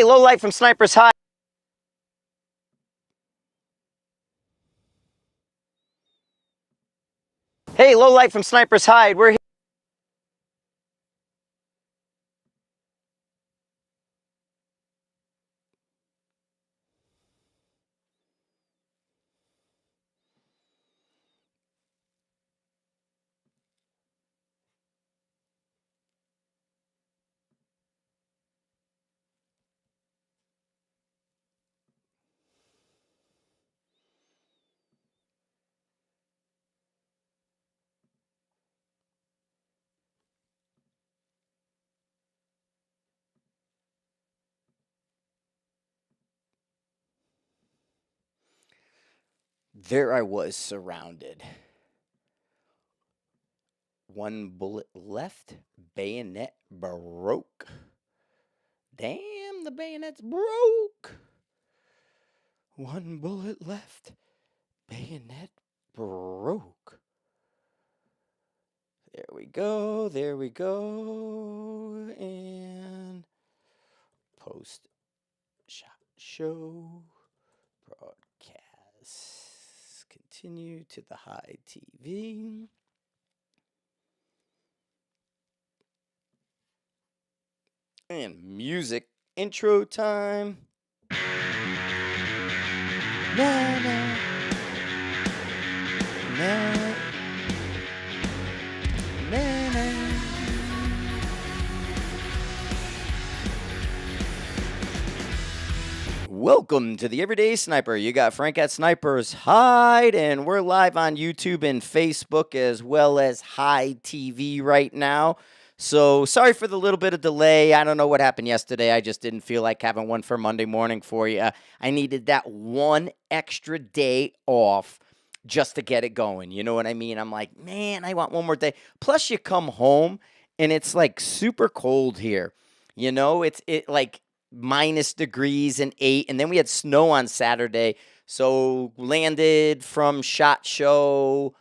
low light from Sniper's Hide. Hey, low light from Sniper's Hide. We're here. There I was, surrounded. One bullet left. Bayonet broke. Damn, the bayonet's broke. One bullet left. Bayonet broke. There we go. There we go. And post shot show broadcast. Continue to the Hide TV. And music intro time. Na, na. Na. Na, na. Welcome to the Everyday Sniper. You got Frank at Sniper's Hide, and we're live on YouTube and Facebook as well as Hide TV right now. So sorry for the little bit of delay. I don't know what happened yesterday. I just didn't feel like having one for Monday morning for you. I needed that one extra day off just to get it going. You know what I mean? I'm like, man, I want one more day. Plus, you come home and it's like super cold here. You know, it's like minus degrees and 8, and then we had snow on Saturday. So landed from SHOT Show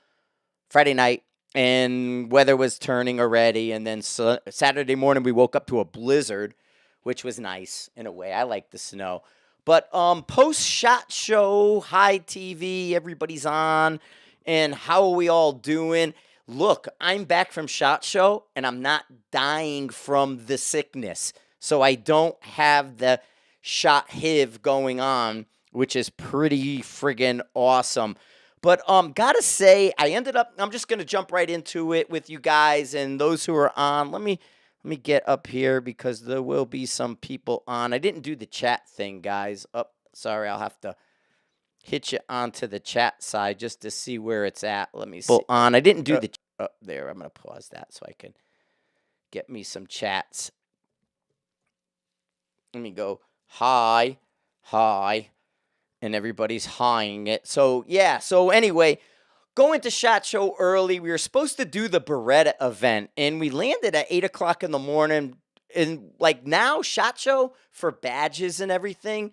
Friday night. And weather was turning already. And then Saturday morning, we woke up to a blizzard, which was nice in a way. I like the snow. But post-SHOT Show, Hide TV, everybody's on. And how are we all doing? Look, I'm back from SHOT Show, and I'm not dying from the sickness. So I don't have the shot HIV going on, which is pretty friggin' awesome. But gotta say, I'm just gonna jump right into it with you guys and those who are on. Let me get up here because there will be some people on. I didn't do the chat thing, guys. Oh, sorry, I'll have to hit you onto the chat side just to see where it's at. Let me see. I didn't do the there. I'm gonna pause that so I can get me some chats. Let me go hi. And everybody's highing it. So, yeah. So, anyway, going to SHOT Show early. We were supposed to do the Beretta event, and we landed at 8 o'clock in the morning. And, like, now, SHOT Show for badges and everything,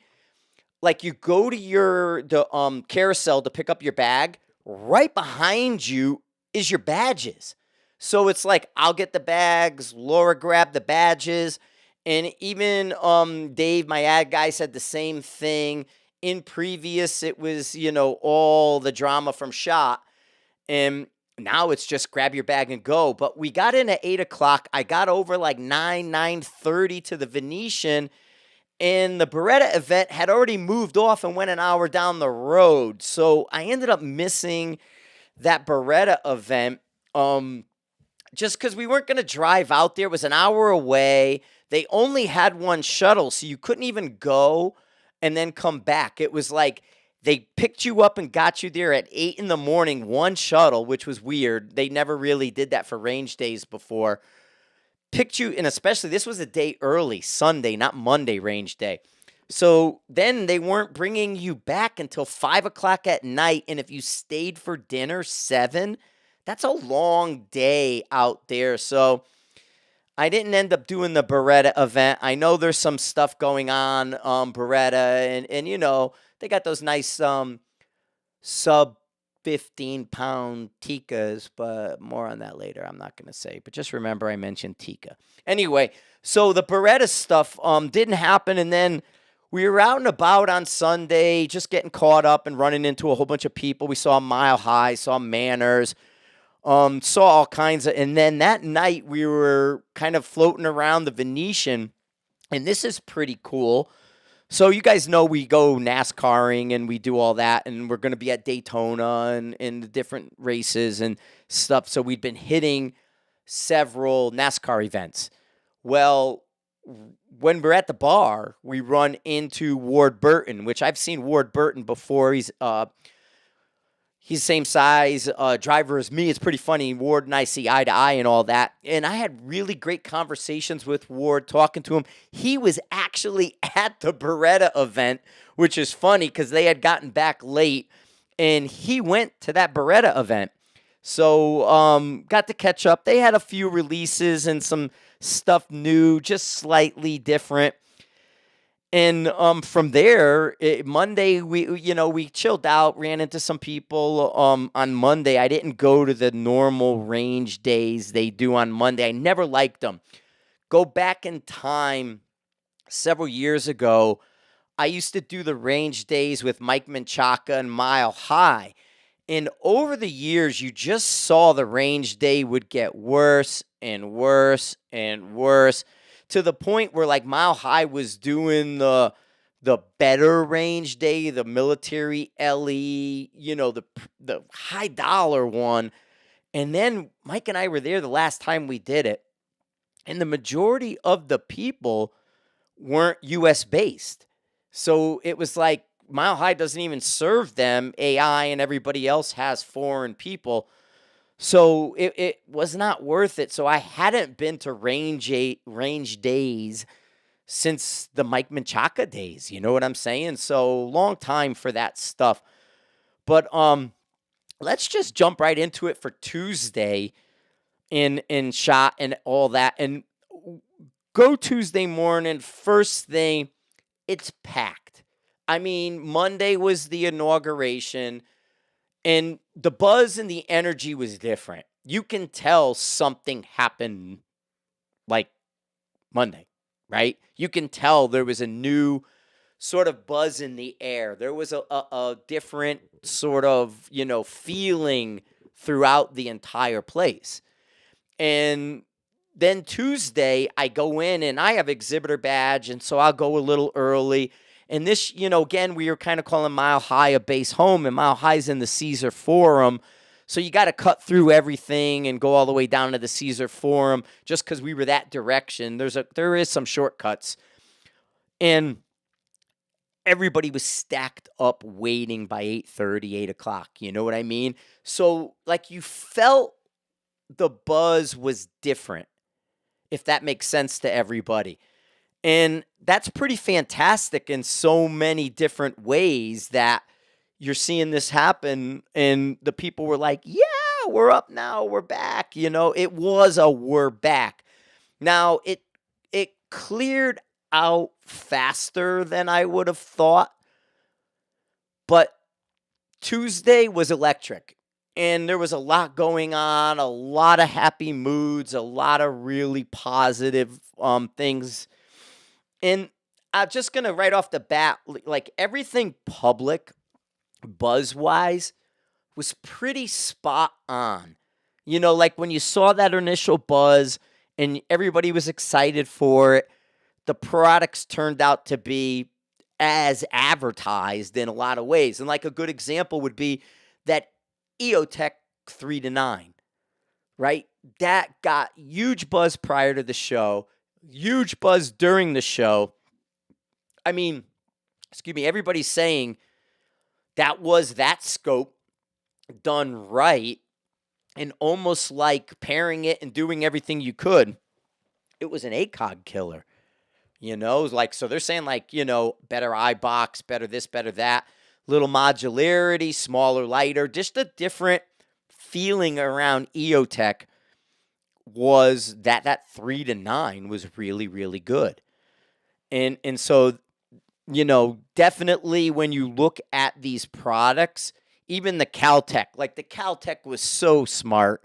like, you go to the carousel to pick up your bag. Right behind you is your badges. So, it's like, I'll get the bags. Laura grabbed the badges. And even Dave, my ad guy, said the same thing. In previous, it was, all the drama from SHOT. And now it's just grab your bag and go. But we got in at 8 o'clock. I got over like 9:30 to the Venetian. And the Beretta event had already moved off and went an hour down the road. So I ended up missing that Beretta event just because we weren't going to drive out there. It was an hour away. They only had one shuttle, so you couldn't even go and then come back. It was like they picked you up and got you there at 8 in the morning, one shuttle, which was weird. They never really did that for range days before. Picked you, and especially this was a day early, Sunday, not Monday range day. So then they weren't bringing you back until 5 o'clock at night, and if you stayed for dinner, 7, that's a long day out there. So I didn't end up doing the Beretta event. I know there's some stuff going on, Beretta, and they got those nice sub 15-pound Tikas, but more on that later. I'm not going to say, but just remember I mentioned Tika. Anyway, so the Beretta stuff didn't happen, and then we were out and about on Sunday, just getting caught up and running into a whole bunch of people. We saw Mile High, saw Manners, saw all kinds of, and then that night we were kind of floating around the Venetian, and this is pretty cool. So you guys know we go NASCARing and we do all that, and we're going to be at Daytona and the different races and stuff. So we've been hitting several NASCAR events. Well, when we're at the bar, we run into Ward Burton, which I've seen Ward Burton before. He's the same size driver as me. It's pretty funny. Ward and I see eye to eye and all that. And I had really great conversations with Ward, talking to him. He was actually at the Beretta event, which is funny because they had gotten back late, and he went to that Beretta event. So got to catch up. They had a few releases and some stuff new, just slightly different. And from there, Monday, we chilled out, ran into some people on Monday. I didn't go to the normal range days they do on Monday. I never liked them. Go back in time several years ago, I used to do the range days with Mike Menchaca and Mile High. And over the years, you just saw the range day would get worse and worse and worse, to the point where like Mile High was doing the better range day, the military LE, the high dollar one. And then Mike and I were there the last time we did it, and the majority of the people weren't US based. So it was like Mile High doesn't even serve them. AI and everybody else has foreign people. So it was not worth it. So I hadn't been to range days since the Mike Menchaca days. You know what I'm saying? So long time for that stuff. But let's just jump right into it for Tuesday in shot and all that. And go Tuesday morning, first thing, it's packed. I mean, Monday was the inauguration, and the buzz and the energy was different. You can tell something happened like Monday, right? You can tell there was a new sort of buzz in the air. There was a different sort of, feeling throughout the entire place. And then Tuesday, I go in and I have exhibitor badge, and so I'll go a little early. And this, again, we were kind of calling Mile High a base home, and Mile High's in the Caesar Forum. So you got to cut through everything and go all the way down to the Caesar Forum just because we were that direction. There is some shortcuts. And everybody was stacked up waiting by 8:30, 8 o'clock. You know what I mean? So, like, you felt the buzz was different, if that makes sense to everybody. And that's pretty fantastic in so many different ways that you're seeing this happen. And the people were like, yeah, we're up now. We're back. It was a we're back. Now, it cleared out faster than I would have thought. But Tuesday was electric. And there was a lot going on, a lot of happy moods, a lot of really positive things. And I'm just going to right off the bat, like everything public, buzz-wise, was pretty spot on. Like when you saw that initial buzz and everybody was excited for it, the products turned out to be as advertised in a lot of ways. And like a good example would be that EOTech 3-9, right? That got huge buzz prior to the show. Huge buzz during the show. I mean, everybody's saying that was that scope done right, and almost like pairing it and doing everything you could. It was an ACOG killer, so they're saying better eye box, better this, better that, little modularity, smaller, lighter, just a different feeling around EOTech. Was that 3-9 was really, really good. And so, definitely when you look at these products, even the Caltech. Like the Caltech was so smart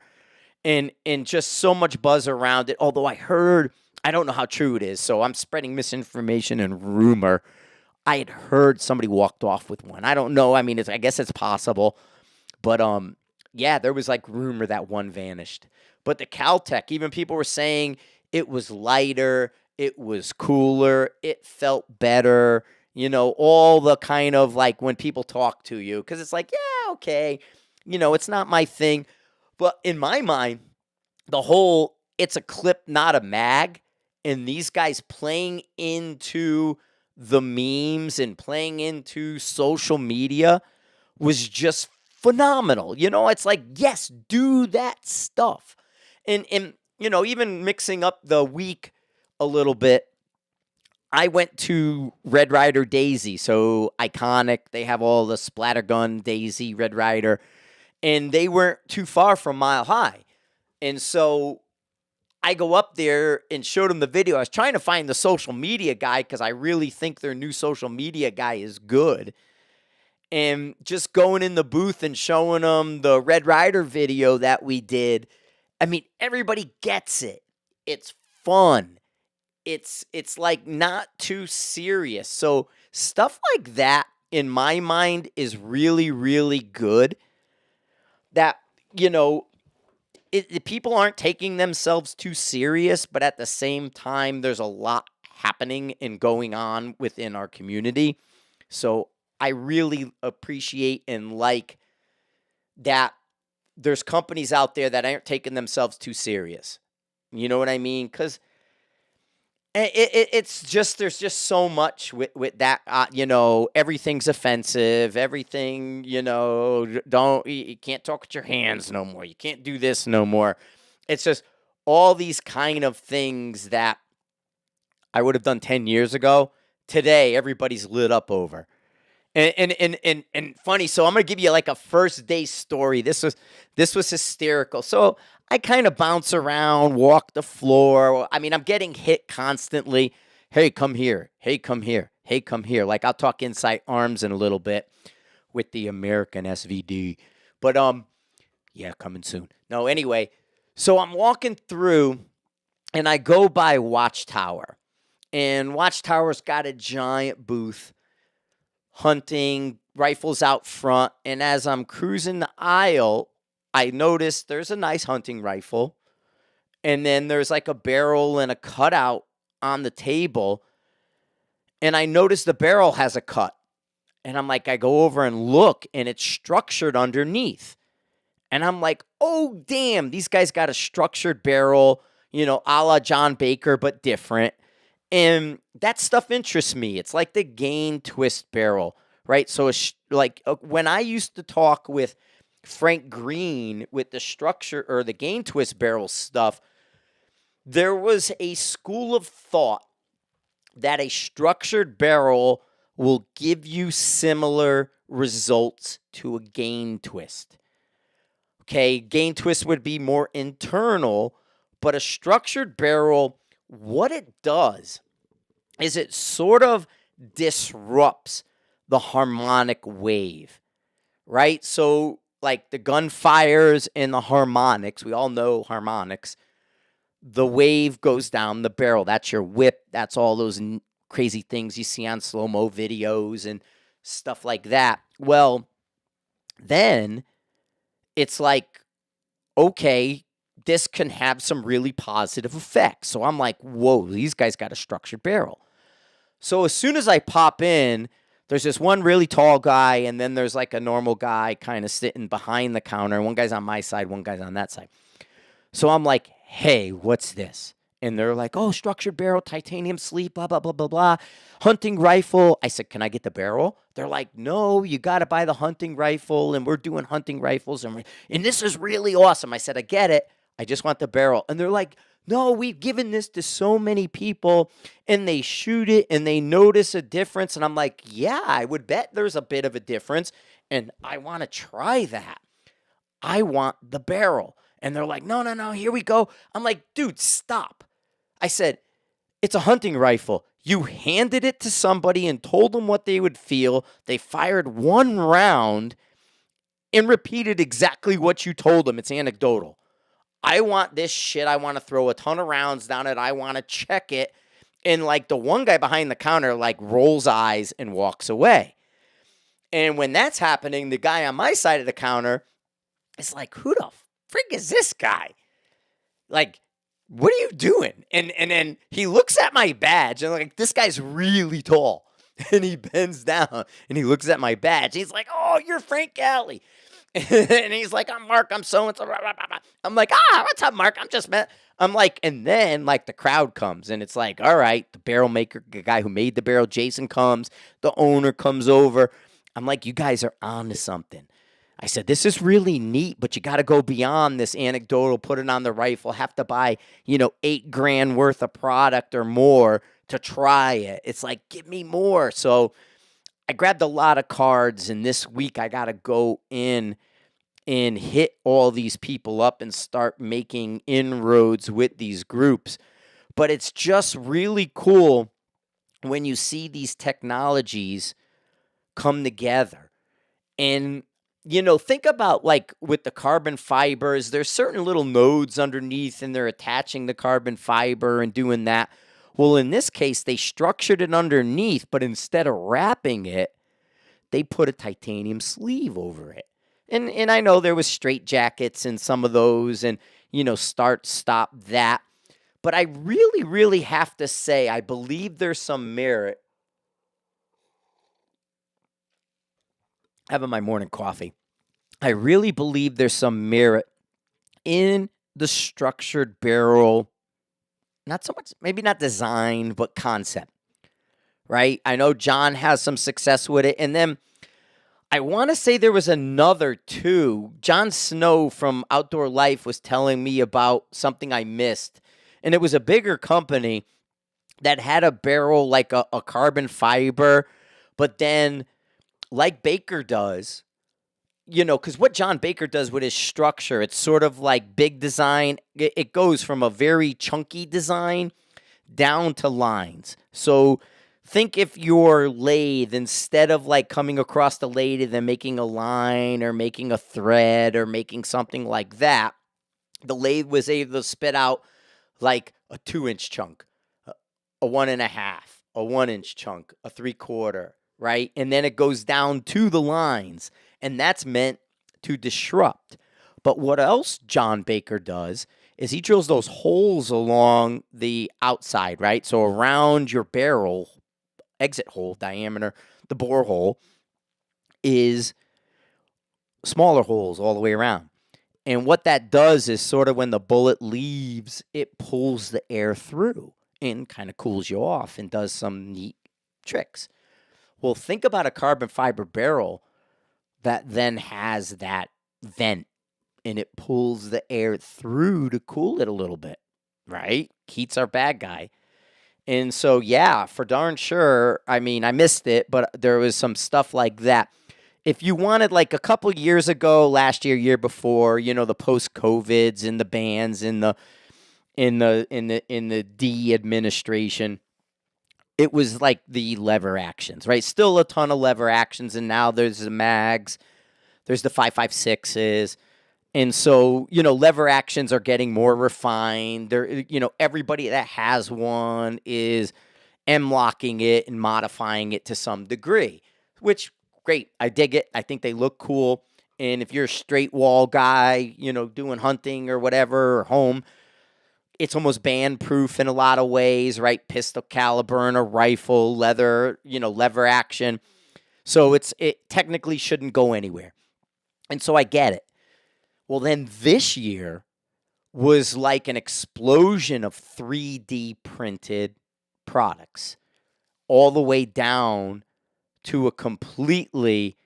and just so much buzz around it. Although I don't know how true it is, so I'm spreading misinformation and rumor. I had heard somebody walked off with one. I don't know. I mean, I guess it's possible, but yeah, there was like rumor that one vanished. But the Caltech, even people were saying it was lighter, it was cooler, it felt better. All the kind of like when people talk to you, because it's like, yeah, okay, it's not my thing. But in my mind, it's a clip, not a mag. And these guys playing into the memes and playing into social media was just phenomenal. It's like, yes, do that stuff. And even mixing up the week a little bit, I went to Red Ryder Daisy, so iconic. They have all the Splattergun, Daisy, Red Ryder, and they weren't too far from Mile High. And so I go up there and showed them the video. I was trying to find the social media guy because I really think their new social media guy is good. And just going in the booth and showing them the Red Ryder video that we did. I mean, everybody gets it. It's fun. It's like not too serious. So stuff like that, in my mind, is really, really good. That, people aren't taking themselves too serious, but at the same time, there's a lot happening and going on within our community. So I really appreciate and like that there's companies out there that aren't taking themselves too serious. You know what I mean? Because it's just, there's just so much with that, everything's offensive, everything, you can't talk with your hands no more. You can't do this no more. It's just all these kind of things that I would have done 10 years ago. Today, everybody's lit up over. And funny, so I'm going to give you like a first day story. This was hysterical. So I kind of bounce around, walk the floor. I mean, I'm getting hit constantly. Hey, come here. Hey, come here. Hey, come here. Like I'll talk Insight Arms in a little bit with the American SVD. But yeah, coming soon. No, anyway, so I'm walking through and I go by Watchtower. And Watchtower's got a giant booth, hunting rifles out front. And as I'm cruising the aisle, I noticed there's a nice hunting rifle. And then there's like a barrel and a cutout on the table. And I noticed the barrel has a cut. And I'm like, I go over and look, and it's structured underneath. And I'm like, oh, damn, these guys got a structured barrel, a la John Baker, but different. And that stuff interests me. It's like the Gain Twist barrel, right? So it's like when I used to talk with Frank Green with the structure or the Gain Twist barrel stuff, there was a school of thought that a structured barrel will give you similar results to a Gain Twist. Okay, Gain Twist would be more internal, but a structured barrel, what it does is it sort of disrupts the harmonic wave, right? So like the gunfires and the harmonics, we all know harmonics, the wave goes down the barrel. That's your whip. That's all those crazy things you see on slow-mo videos and stuff like that. Well, then it's like, okay, this can have some really positive effects. So I'm like, whoa, these guys got a structured barrel. So as soon as I pop in, there's this one really tall guy, and then there's like a normal guy kind of sitting behind the counter. One guy's on my side, one guy's on that side. So I'm like, hey, what's this? And they're like, oh, structured barrel, titanium sleeve, blah, blah, blah, blah, blah. Hunting rifle. I said, can I get the barrel? They're like, no, you got to buy the hunting rifle, and we're doing hunting rifles, and this is really awesome. I said, I get it. I just want the barrel. And they're like, no, we've given this to so many people, and they shoot it, and they notice a difference. And I'm like, yeah, I would bet there's a bit of a difference, and I want to try that. I want the barrel. And they're like, no, here we go. I'm like, dude, stop. I said, it's a hunting rifle. You handed it to somebody and told them what they would feel. They fired one round, and repeated exactly what you told him. It's anecdotal. I want this shit. I want to throw a ton of rounds down it. I want to check it. And like the one guy behind the counter like rolls eyes and walks away. And when that's happening, the guy on my side of the counter is like, who the frig is this guy? Like, what are you doing? And then he looks at my badge and like, this guy's really tall. And he bends down and he looks at my badge. He's like, oh, you're Frank Galli. And he's like, I'm Mark. I'm so-and-so. I'm like, what's up, Mark? I'm like, and then like the crowd comes and it's like, all right, the barrel maker, the guy who made the barrel, Jason comes, the owner comes over. I'm like, you guys are on to something. I said, this is really neat, but you got to go beyond this anecdotal, put it on the rifle, have to buy, $8,000 worth of product or more to try it. It's like, give me more. So I grabbed a lot of cards, and this week I got to go in and hit all these people up and start making inroads with these groups. But it's just really cool when you see these technologies come together. And think about like with the carbon fibers, there's certain little nodes underneath and they're attaching the carbon fiber and doing that. Well, in this case, they structured it underneath, but instead of wrapping it, they put a titanium sleeve over it. And I know there was straight jackets and some of those and, start, stop, that. But I really, really have to say, I believe there's some merit. Having my morning coffee. I really believe there's some merit in the structured barrel, not so much, maybe not design, but concept, right? I know John has some success with it. And then I want to say there was another too. John Snow from Outdoor Life was telling me about something I missed. And it was a bigger company that had a barrel like a carbon fiber, but then like Baker does, because what John Baker does with his structure, it's sort of like big design. It goes from a very chunky design down to lines. So think if your lathe, instead of like coming across the lathe and then making a line or making a thread or making something like that, the lathe was able to spit out like a 2-inch chunk, a 1.5, a 1-inch chunk, a 3/4, right? And then it goes down to the lines. And that's meant to disrupt. But what else John Baker does is he drills those holes along the outside, right? So around your barrel, exit hole diameter, the bore hole is smaller holes all the way around. And what that does is sort of when the bullet leaves, it pulls the air through and kind of cools you off and does some neat tricks. Well, think about a carbon fiber barrel that then has that vent and it pulls the air through to cool it a little bit, right? Heat's our bad guy. And so, yeah, for darn sure, I mean, I missed it, but there was some stuff like that. If you wanted, like a couple years ago, last year, year before, the post-COVIDs and the bans in the D administration, it was like the lever actions, right? Still a ton of lever actions, and now there's the mags, there's the 5.56s, and so lever actions are getting more refined. There, everybody that has one is M-locking it and modifying it to some degree, which great, I dig it. I think they look cool, and if you're a straight wall guy, doing hunting or whatever or home, it's almost band-proof in a lot of ways, right? Pistol caliber and a rifle, leather, lever action. So it technically shouldn't go anywhere. And so I get it. Well, then this year was like an explosion of 3D printed products all the way down to a completely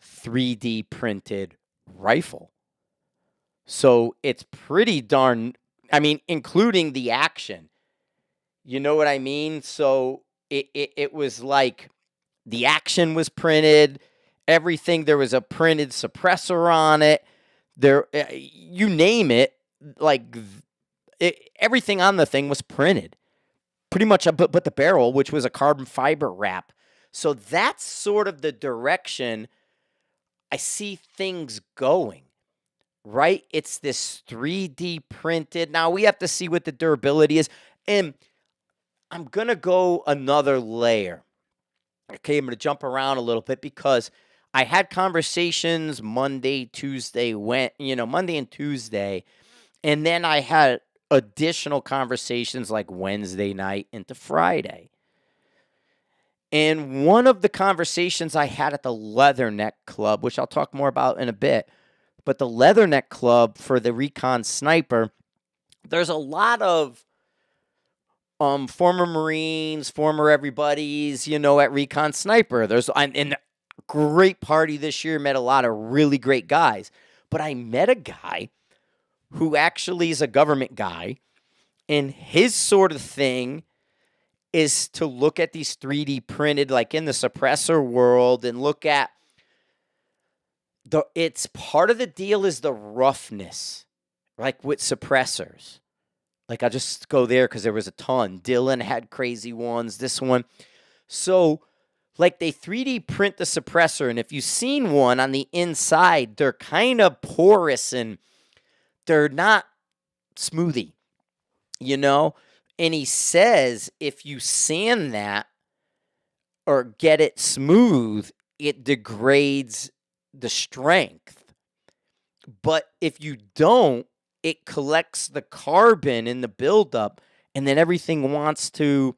3D printed rifle. So it's pretty darn... I mean, including the action. You know what I mean? So it was like the action was printed, everything. There was a printed suppressor on it. There, you name it, like everything on the thing was printed. Pretty much, but the barrel, which was a carbon fiber wrap. So that's sort of the direction I see things going, right? It's this 3D printed. Now we have to see what the durability is. And I'm going to go another layer. Okay, I'm going to jump around a little bit because I had conversations Monday, Tuesday, Monday and Tuesday, and then I had additional conversations like Wednesday night into Friday. And one of the conversations I had at the Leatherneck Club, which I'll talk more about in a bit, but the Leatherneck Club for the Recon Sniper, there's a lot of former Marines, former everybody's, at Recon Sniper. And a great party this year, met a lot of really great guys. But I met a guy who actually is a government guy, and his sort of thing is to look at these 3D printed, like in the suppressor world, and look at it's part of the deal is the roughness, like with suppressors. Like, I'll just go there because there was a ton. Dylan had crazy ones, this one. So, like, they 3D print the suppressor, and if you've seen one on the inside, they're kind of porous and they're not smoothie, And he says if you sand that or get it smooth, it degrades the strength. But if you don't, it collects the carbon in the buildup, and then everything wants to,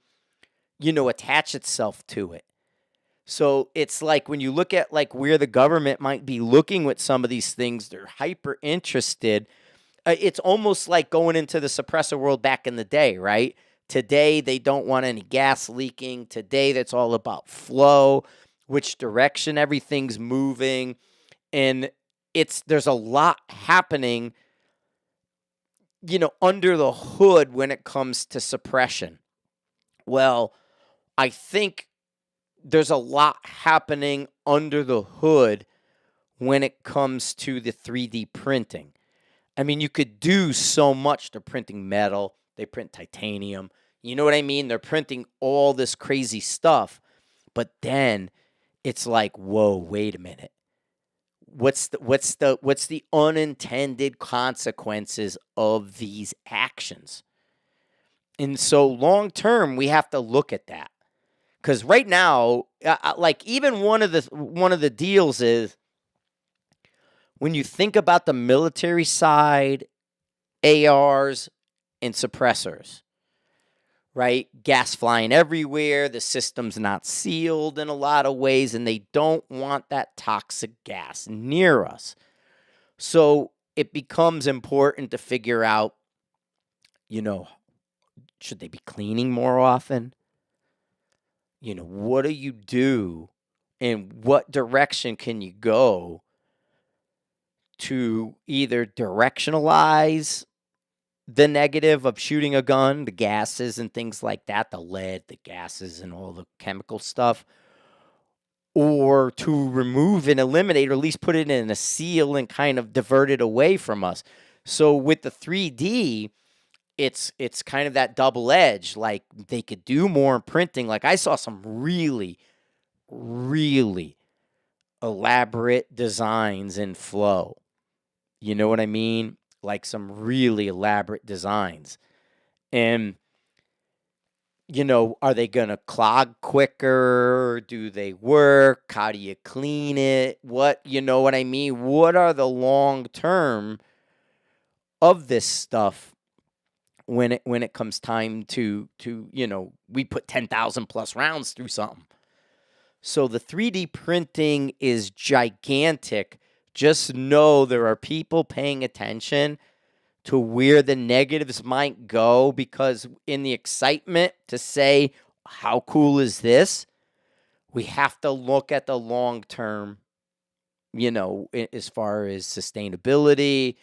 attach itself to it. So it's like when you look at like where the government might be looking with some of these things, they're hyper interested. It's almost like going into the suppressor world back in the day, right? Today, they don't want any gas leaking. Today, that's all about flow, which direction everything's moving. And there's a lot happening, under the hood when it comes to suppression. Well, I think there's a lot happening under the hood when it comes to the 3D printing. I mean, you could do so much. They're printing metal. They print titanium. You know what I mean? They're printing all this crazy stuff. But then it's like, whoa, wait a minute. What's the unintended consequences of these actions? And so long term, we have to look at that. Because right now, like even one of the deals is when you think about the military side, ARs and suppressors, right? Gas flying everywhere. The system's not sealed in a lot of ways, and they don't want that toxic gas near us. So it becomes important to figure out, should they be cleaning more often? What do you do and what direction can you go to either directionalize the negative of shooting a gun, the gases and things like that, the lead, the gases and all the chemical stuff, or to remove and eliminate, or at least put it in a seal and kind of divert it away from us. So with the 3D, it's kind of that double edge. Like they could do more printing. Like I saw some really, really elaborate designs in Flow. You know what I mean? Like some really elaborate designs. And, are they going to clog quicker? Do they work? How do you clean it? What I mean? What are the long term of this stuff when it comes time to we put 10,000 plus rounds through something. So the 3D printing is gigantic. Just know there are people paying attention to where the negatives might go, because in the excitement to say, how cool is this? We have to look at the long term, as far as sustainability,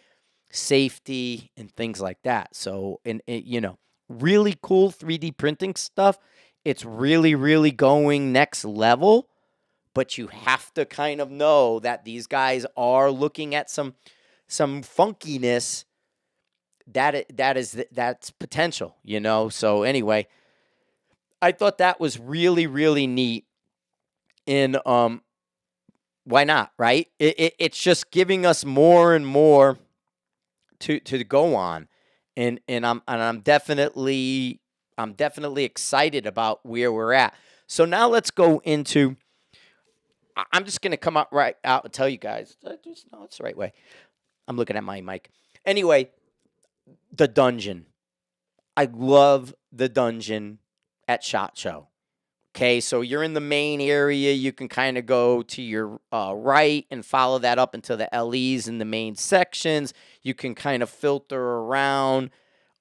safety, and things like that. So, really cool 3D printing stuff. It's really, really going next level, but you have to kind of know that these guys are looking at some funkiness that's potential, So anyway, I thought that was really, really neat. And why not, right? It's just giving us more and more to go on, and I'm definitely excited about where we're at. So now let's go into. I'm just gonna come out right out and tell you guys. No, it's the right way. I'm looking at my mic. Anyway, the dungeon. I love the dungeon at SHOT Show. Okay, so you're in the main area. You can kind of go to your right and follow that up into the LEs in the main sections. You can kind of filter around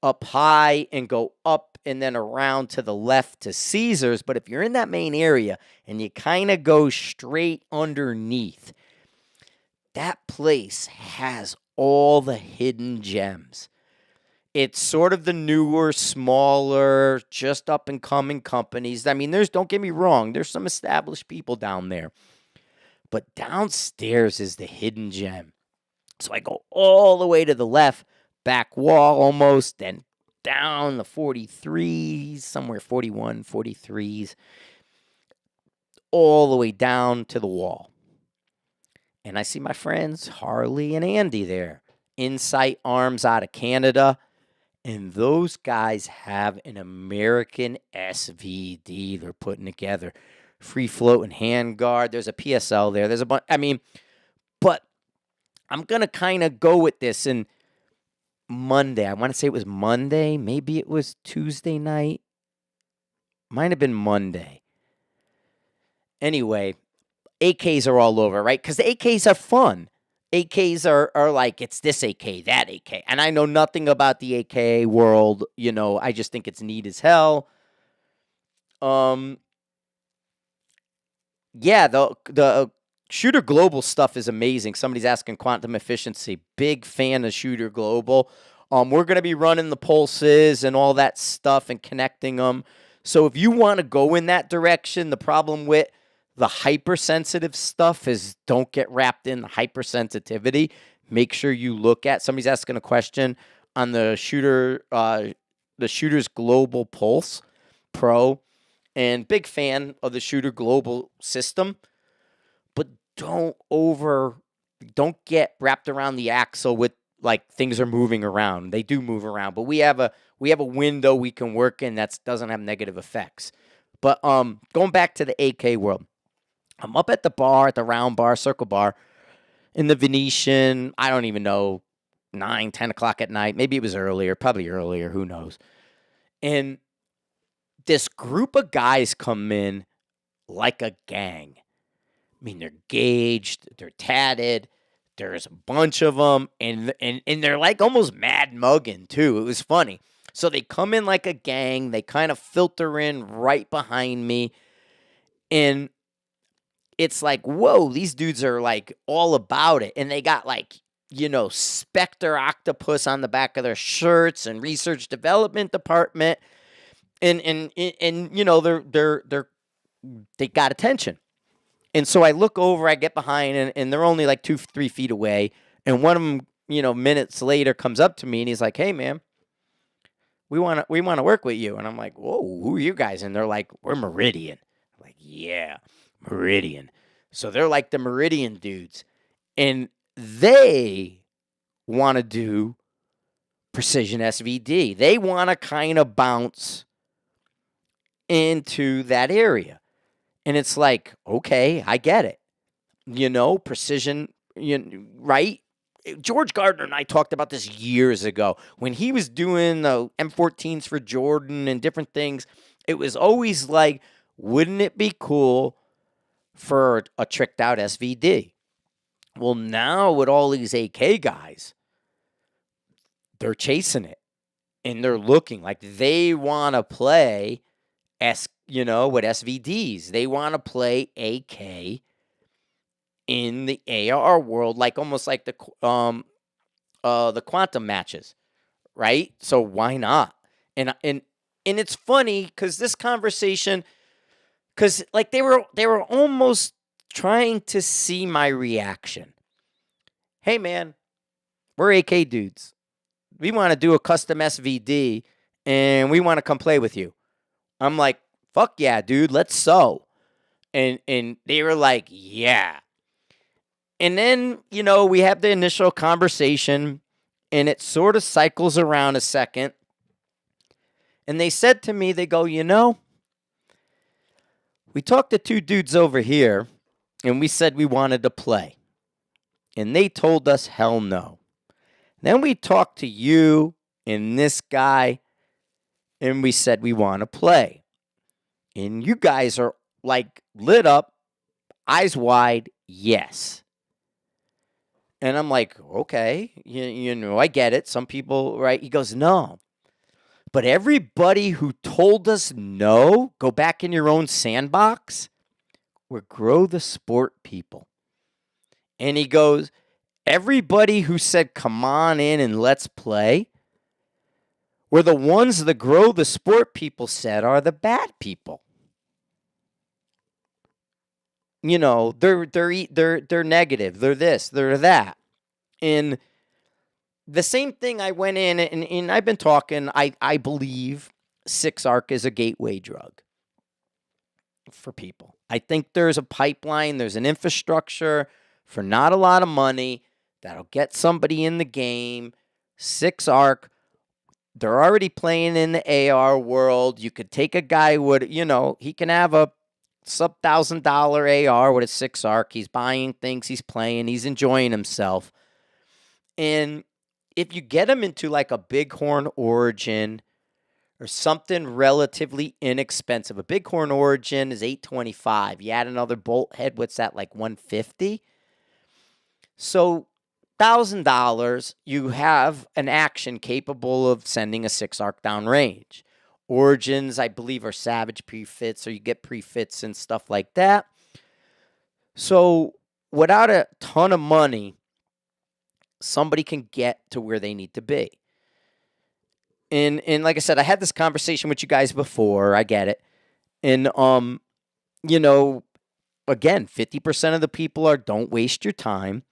up high and go up and then around to the left to Caesars. But if you're in that main area and you kind of go straight underneath, that place has all the hidden gems. It's sort of the newer, smaller, just up and coming companies. I mean, don't get me wrong, there's some established people down there. But downstairs is the hidden gem. So I go all the way to the left, back wall almost, then down the 43s, somewhere 41, 43s, all the way down to the wall. And I see my friends Harley and Andy there. Insight Arms out of Canada. And those guys have an American SVD they're putting together. Free float and handguard. There's a PSL there. There's a bunch. I mean, but I'm going to kind of go with this. And Monday, I want to say it was Monday. Maybe it was Tuesday night. Might have been Monday. Anyway, AKs are all over, right? Because the AKs are fun. AKs are like, it's this AK, that AK. And I know nothing about the AK world. You know, I just think it's neat as hell. Yeah, the Shooter Global stuff is amazing. Somebody's asking quantum efficiency. Big fan of Shooter Global. We're going to be running the pulses and all that stuff and connecting them. So if you want to go in that direction, the problem with the hypersensitive stuff is don't get wrapped in the hypersensitivity. Make sure you look at, somebody's asking a question on the Shooter's Global Pulse Pro, and big fan of the Shooter Global system, but don't get wrapped around the axle with like things are moving around. They do move around, but we have a window we can work in that doesn't have negative effects. But going back to the AK world, I'm up at the bar, at the round bar, circle bar, in the Venetian. I don't even know, 9, 10 o'clock at night. Maybe it was earlier, probably earlier, who knows. And this group of guys come in like a gang. I mean, they're gauged, they're tatted, there's a bunch of them, and they're like almost mad mugging, too. It was funny. So they come in like a gang, they kind of filter in right behind me, and it's like, whoa, these dudes are like all about it. And they got like, you know, Spectre Octopus on the back of their shirts and research development department. And you know, they got attention. And so I look over, I get behind, and they're only like 2-3 feet away. And one of them, you know, minutes later comes up to me and he's like, hey man, we want to work with you. And I'm like, whoa, who are you guys? And they're like, we're Meridian. I'm like, yeah. Meridian. So they're like the Meridian dudes. And they want to do precision SVD. They want to kind of bounce into that area. And it's like, okay, I get it. You know, precision, right? George Gardner and I talked about this years ago. When he was doing the M14s for Jordan and different things, it was always like, wouldn't it be cool for a tricked out SVD? Well, now with all these AK guys, they're chasing it and they're looking like they want to play with SVDs. They want to play AK in the AR world, like almost like the quantum matches, right? So why not? And it's funny because this conversation, because like they were almost trying to see my reaction. Hey man, we're AK dudes. We want to do a custom SVD and we want to come play with you. I'm like, fuck yeah, dude, let's sew. And they were like, yeah. And then, we have the initial conversation, and it sort of cycles around a second. And they said to me, they go, we talked to two dudes over here, and we said we wanted to play. And they told us hell no. Then we talked to you and this guy, and we said we want to play. And you guys are like lit up, eyes wide, yes. And I'm like, okay, I get it. Some people, right? He goes, no. But everybody who told us no, go back in your own sandbox, we're Grow the Sport people. And he goes, everybody who said, come on in and let's play, were the ones the Grow the Sport people said are the bad people. They're negative. They're this, they're that. And the same thing, I went in and I've been talking, I believe 6-ARC is a gateway drug for people. I think there's a pipeline, there's an infrastructure for not a lot of money that'll get somebody in the game. 6-ARC, they're already playing in the AR world. You could take a guy with, he can have a sub $1,000 AR with a 6-ARC. He's buying things, he's playing, he's enjoying himself. And if you get him into like a Bighorn Origin or something relatively inexpensive, a Bighorn Origin is $825. You add another bolt head, what's that, like $150? So $1,000, you have an action capable of sending a 6-ARC downrange. Origins, I believe, are Savage prefits, or you get prefits and stuff like that. So without a ton of money, somebody can get to where they need to be. And like I said, I had this conversation with you guys before. I get it. And, again, 50% of the people are don't waste your time.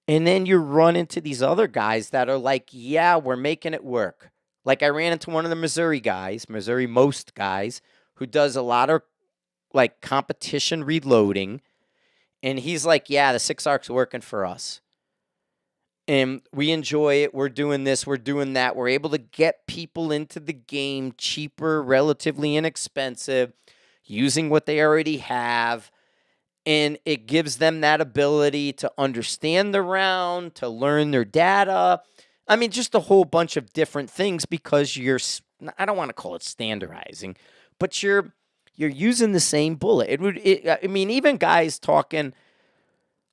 And then you run into these other guys that are like, yeah, we're making it work. Like I ran into one of the Missouri Most guys, who does a lot of like competition reloading. And he's like, yeah, the 6-ARC's working for us. And we enjoy it. We're doing this. We're doing that. We're able to get people into the game cheaper, relatively inexpensive, using what they already have. And it gives them that ability to understand the round, to learn their data. I mean, just a whole bunch of different things, because I don't want to call it standardizing, but you're using the same bullet. Even guys talking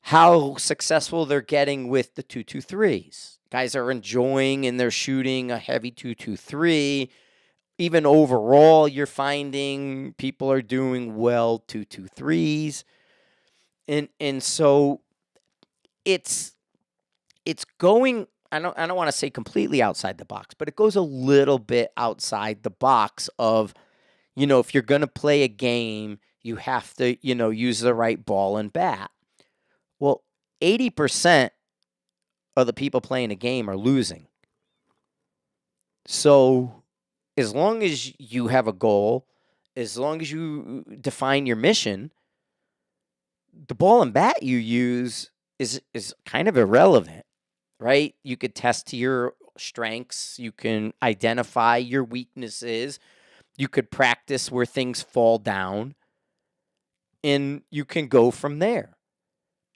how successful they're getting with the 223s. Guys are enjoying and they're shooting a heavy 223. Even overall, you're finding people are doing well 223s. And so it's going, I don't want to say completely outside the box, but it goes a little bit outside the box of, if you're going to play a game, you have to, use the right ball and bat. Well, 80% of the people playing a game are losing. So as long as you have a goal, as long as you define your mission, the ball and bat you use is kind of irrelevant, right? You could test to your strengths. You can identify your weaknesses. You could practice where things fall down. And you can go from there.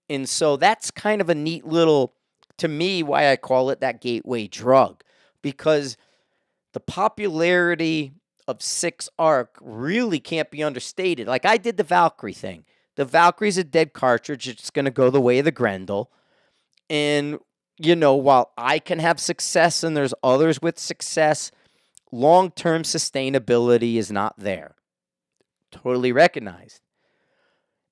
And so that's kind of a neat little, to me, why I call it that gateway drug. Because the popularity of 6-ARC really can't be understated. Like I did the Valkyrie thing. The Valkyrie's a dead cartridge. It's going to go the way of the Grendel. And, while I can have success and there's others with success, long-term sustainability is not there. Totally recognized.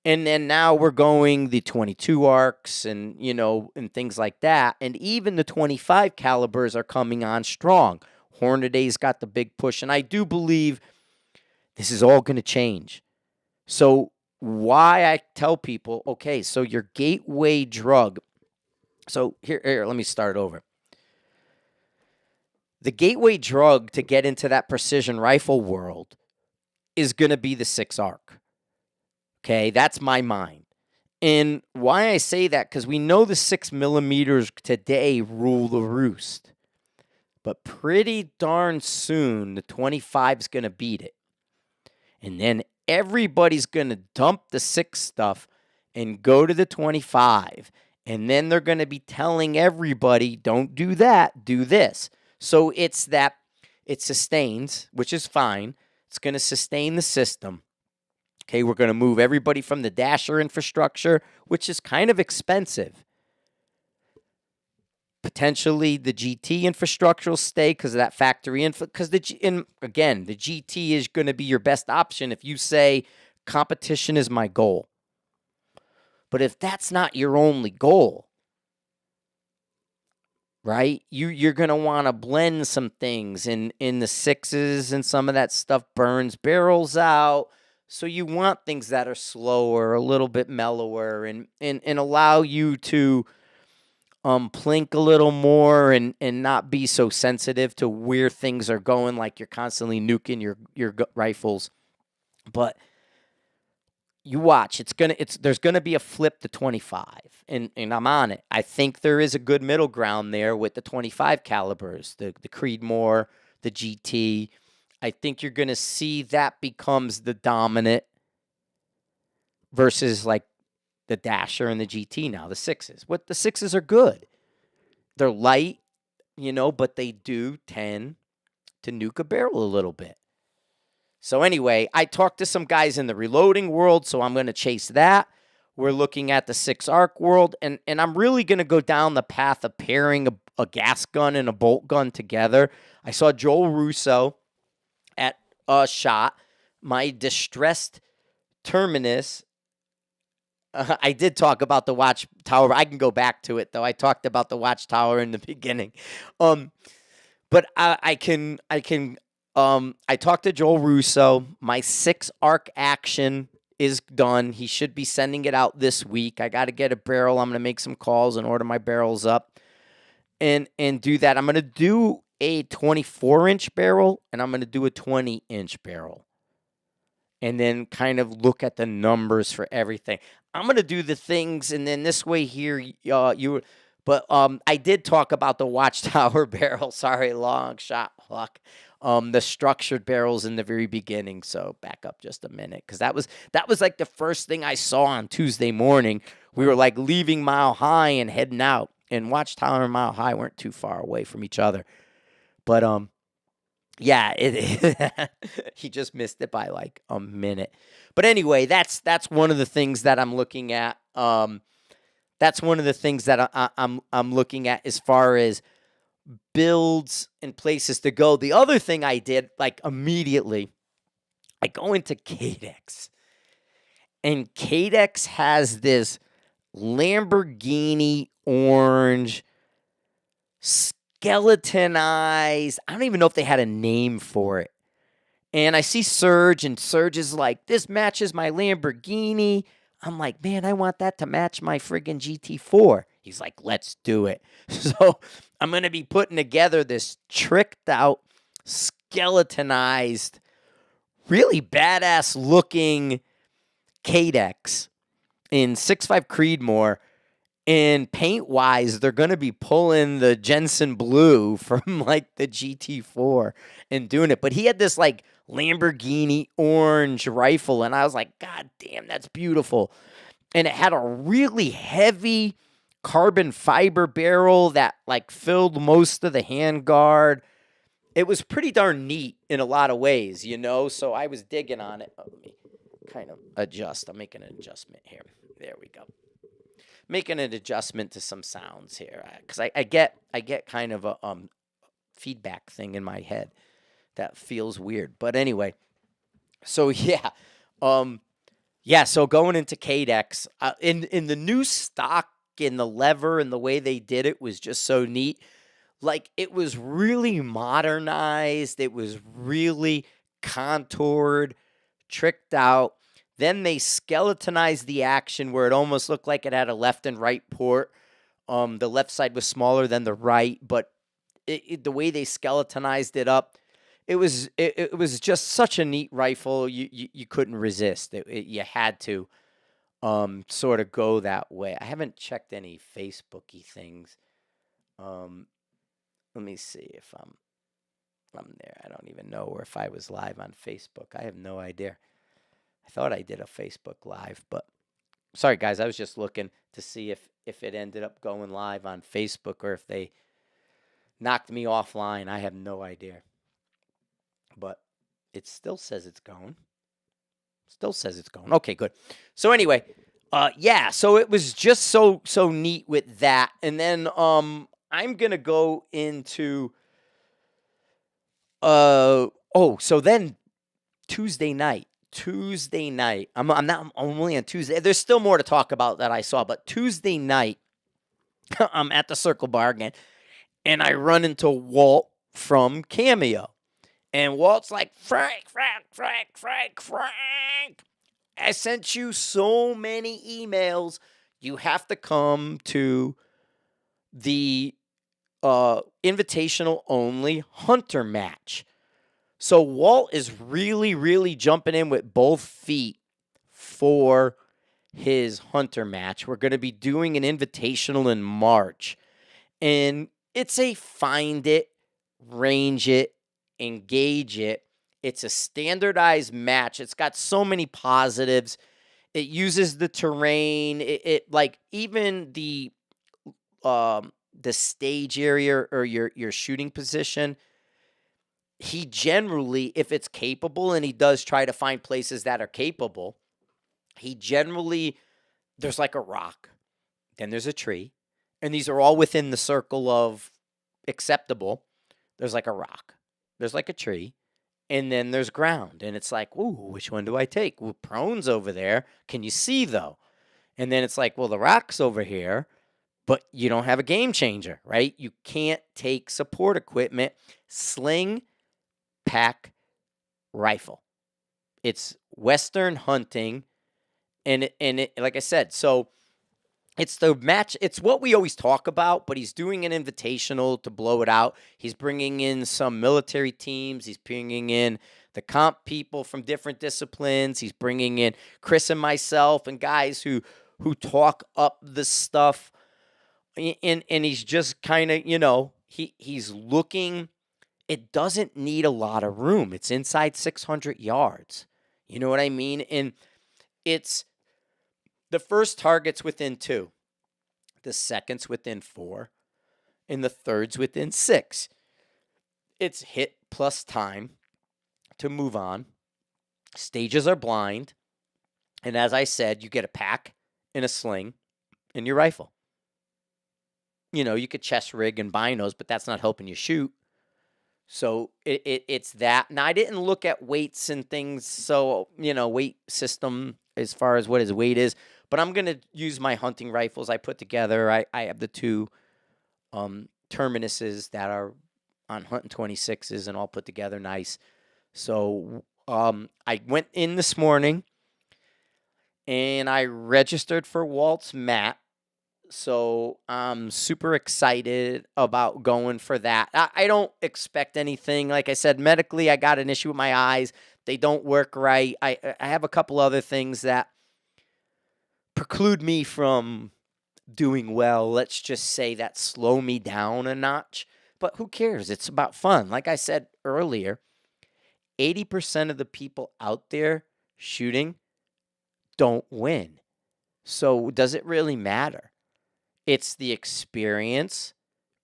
And then now we're going the 22 arcs and, and things like that. And even the 25 calibers are coming on strong. Hornaday's got the big push. And I do believe this is all going to change. So why I tell people, okay, so your gateway drug. So here, let me start over. The gateway drug to get into that precision rifle world is going to be the 6-ARC. Okay, that's my mind. And why I say that, because we know the 6 millimeters today rule the roost. But pretty darn soon, the 25 is going to beat it. And then everybody's going to dump the 6 stuff and go to the 25. And then they're going to be telling everybody, don't do that, do this. So it's that it sustains, which is fine. It's going to sustain the system. Okay, we're going to move everybody from the dasher infrastructure, which is kind of expensive. Potentially the GT infrastructure will stay because of that factory because the GT is going to be your best option if you say competition is my goal. But if that's not your only goal, right? You're going to want to blend some things in the 6s, and some of that stuff burns barrels out. So you want things that are slower, a little bit mellower, and allow you to plink a little more and not be so sensitive to where things are going, like you're constantly nuking your rifles. But you watch, there's gonna be a flip to 25, and I'm on it. I think there is a good middle ground there with the 25 calibers, the Creedmoor, the GT. I think you're gonna see that becomes the dominant versus like the Dasher and the GT now, the 6s. What the 6s are good. They're light, but they do tend to nuke a barrel a little bit. So anyway, I talked to some guys in the reloading world, so I'm going to chase that. We're looking at the 6-arc world, and I'm really going to go down the path of pairing a gas gun and a bolt gun together. I saw Joel Russo at SHOT, my distressed Terminus. I did talk about the Watchtower. I can go back to it, though. I talked about the Watchtower in the beginning. But I talked to Joel Russo. My 6-arc action is done. He should be sending it out this week. I got to get a barrel. I'm going to make some calls and order my barrels up and do that. I'm going to do a 24-inch barrel, and I'm going to do a 20-inch barrel. And then kind of look at the numbers for everything. I'm going to do the things, and then this way here, but I did talk about the Watchtower barrel. Sorry, long shot, Huck. The structured barrels in the very beginning. So back up just a minute, because that was like the first thing I saw on Tuesday morning. We were like leaving Mile High and heading out, and Watchtower and Mile High weren't too far away from each other. But yeah, he just missed it by like a minute. But anyway, that's one of the things that I'm looking at. That's one of the things that I'm looking at as far as builds and places to go. The other thing I did, like immediately, I go into Cadex, and Cadex has this Lamborghini orange skeletonized. I don't even know if they had a name for it. And I see Serge, and Serge is like, this matches my Lamborghini. I'm like, man, I want that to match my friggin' GT4. He's like, let's do it. So I'm going to be putting together this tricked out, skeletonized, really badass looking Cadex in 6.5 Creedmoor. And paint-wise, they're going to be pulling the Jensen Blue from, like, the GT4 and doing it. But he had this, like, Lamborghini orange rifle, and I was like, God damn, that's beautiful. And it had a really heavy carbon fiber barrel that, like, filled most of the handguard. It was pretty darn neat in a lot of ways, So I was digging on it. Let me kind of adjust. I'm making an adjustment here. There we go. Making an adjustment to some sounds here, because I get kind of a feedback thing in my head that feels weird. But anyway, so yeah, so going into Cadex, in the new stock, in the lever and the way they did it was just so neat. Like, it was really modernized. It was really contoured, tricked out. Then they skeletonized the action where it almost looked like it had a left and right port. The left side was smaller than the right, but the way they skeletonized it up, it was just such a neat rifle. You couldn't resist. You had to. sort of go that way. I haven't checked any Facebooky things. Let me see if I'm there. I don't even know, or if I was live on Facebook. I have no idea. I thought I did a Facebook live, but sorry guys, I was just looking to see if it ended up going live on Facebook or if they knocked me offline. I have no idea. But it still says it's going. Still says it's going. Okay, good. So anyway, yeah, so it was just so neat with that. And then I'm going to go into so then Tuesday night. I'm only on Tuesday. There's still more to talk about that I saw, but Tuesday night I'm at the Circle Bar again, and I run into Walt from Cameo. And Walt's like, Frank, I sent you so many emails. You have to come to the invitational only hunter match. So Walt is really, really jumping in with both feet for his hunter match. We're going to be doing an invitational in March. And it's a find it, range it, engage it. It's a standardized match. It's got so many positives. It uses the terrain. It like even the stage area or your shooting position. He generally, if it's capable, and he does try to find places that are capable, he generally, there's like a rock, then there's a tree, and these are all within the circle of acceptable. There's like a rock, there's like a tree, and then there's ground. And it's like, ooh, which one do I take? Well, prone's over there. Can you see, though? And then it's like, well, the rock's over here, but you don't have a game changer, right? You can't take support equipment. Sling, pack, rifle. It's Western hunting, and it, like I said, so it's the match. It's what we always talk about, but he's doing an invitational to blow it out. He's bringing in some military teams. He's bringing in the comp people from different disciplines. He's bringing in Chris and myself and guys who talk up the stuff. And he's just kind of, he's looking. It doesn't need a lot of room. It's inside 600 yards. You know what I mean? And it's the first target's within 2, the second's within 4, and the third's within 6. It's hit plus time to move on. Stages are blind. And as I said, you get a pack and a sling and your rifle. You could chest rig and binos, but that's not helping you shoot. So it's that. Now, I didn't look at weights and things, so, weight system as far as what his weight is, but I'm going to use my hunting rifles I put together. I have the 2 Terminuses that are on hunting 26s and all put together nice. So I went in this morning, and I registered for Walt's mat. So I'm super excited about going for that. I don't expect anything. Like I said, medically, I got an issue with my eyes. They don't work right. I have a couple other things that preclude me from doing well. Let's just say that slow me down a notch. But who cares? It's about fun. Like I said earlier, 80% of the people out there shooting don't win. So does it really matter? It's the experience,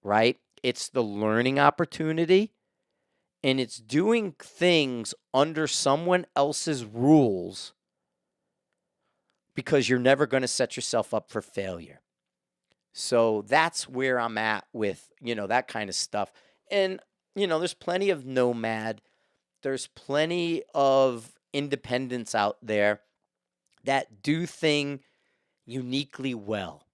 right? It's the learning opportunity, and it's doing things under someone else's rules because you're never going to set yourself up for failure. So that's where I'm at with, that kind of stuff. And, there's plenty of nomad. There's plenty of independents out there that do things uniquely well.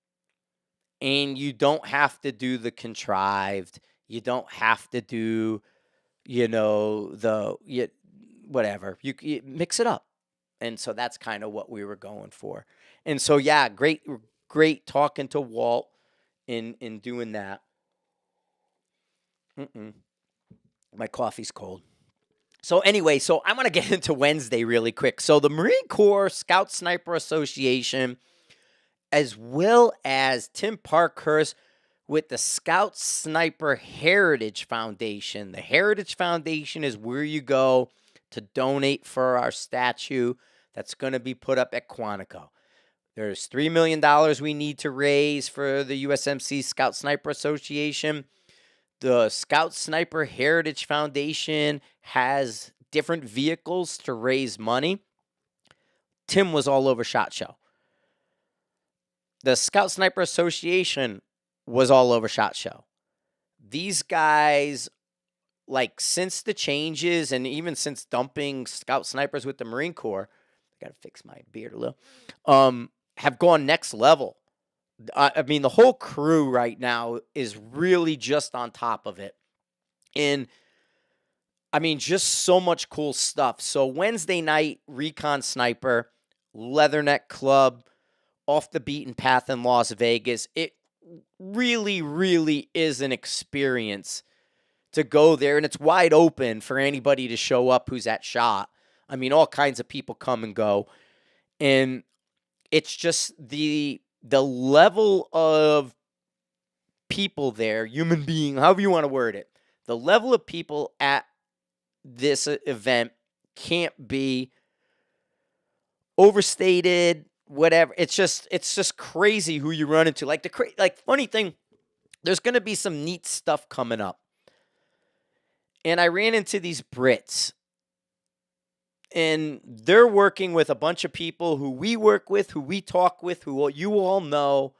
And you don't have to do the contrived. You don't have to do, whatever. You mix it up. And so that's kind of what we were going for. And so, yeah, great talking to Walt in doing that. My coffee's cold. So anyway, so I want to get into Wednesday really quick. So the Marine Corps Scout Sniper Association, as well as Tim Parkhurst with the Scout Sniper Heritage Foundation. The Heritage Foundation is where you go to donate for our statue that's going to be put up at Quantico. There's $3 million we need to raise for the USMC Scout Sniper Association. The Scout Sniper Heritage Foundation has different vehicles to raise money. Tim was all over SHOT Show. The Scout Sniper Association was all over SHOT Show. These guys, like, since the changes and even since dumping Scout Snipers with the Marine Corps, I got to fix my beard a little, have gone next level. I mean, the whole crew right now is really just on top of it. And, I mean, just so much cool stuff. So Wednesday night, Recon Sniper, Leatherneck Club, Off the Beaten Path in Las Vegas. It really, really is an experience to go there. And it's wide open for anybody to show up who's at SHOT. I mean, all kinds of people come and go. And it's just the level of people there, human being, however you want to word it, the level of people at this event can't be overstated, whatever. It's just crazy who you run into. Like funny thing, there's going to be some neat stuff coming up. And I ran into these Brits. And they're working with a bunch of people who we work with, who we talk with, who you all know.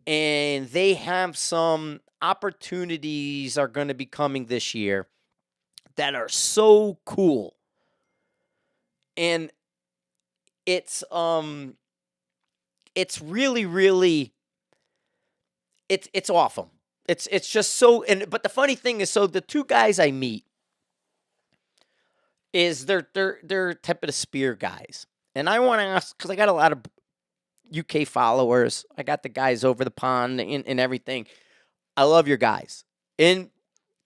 And they have some opportunities are going to be coming this year that are so cool. And it's really, really, it's awesome. It's just so, but the funny thing is, so the two guys I meet, is they're tip of the spear guys. And I want to ask, because I got a lot of UK followers. I got the guys over the pond and everything. I love your guys. And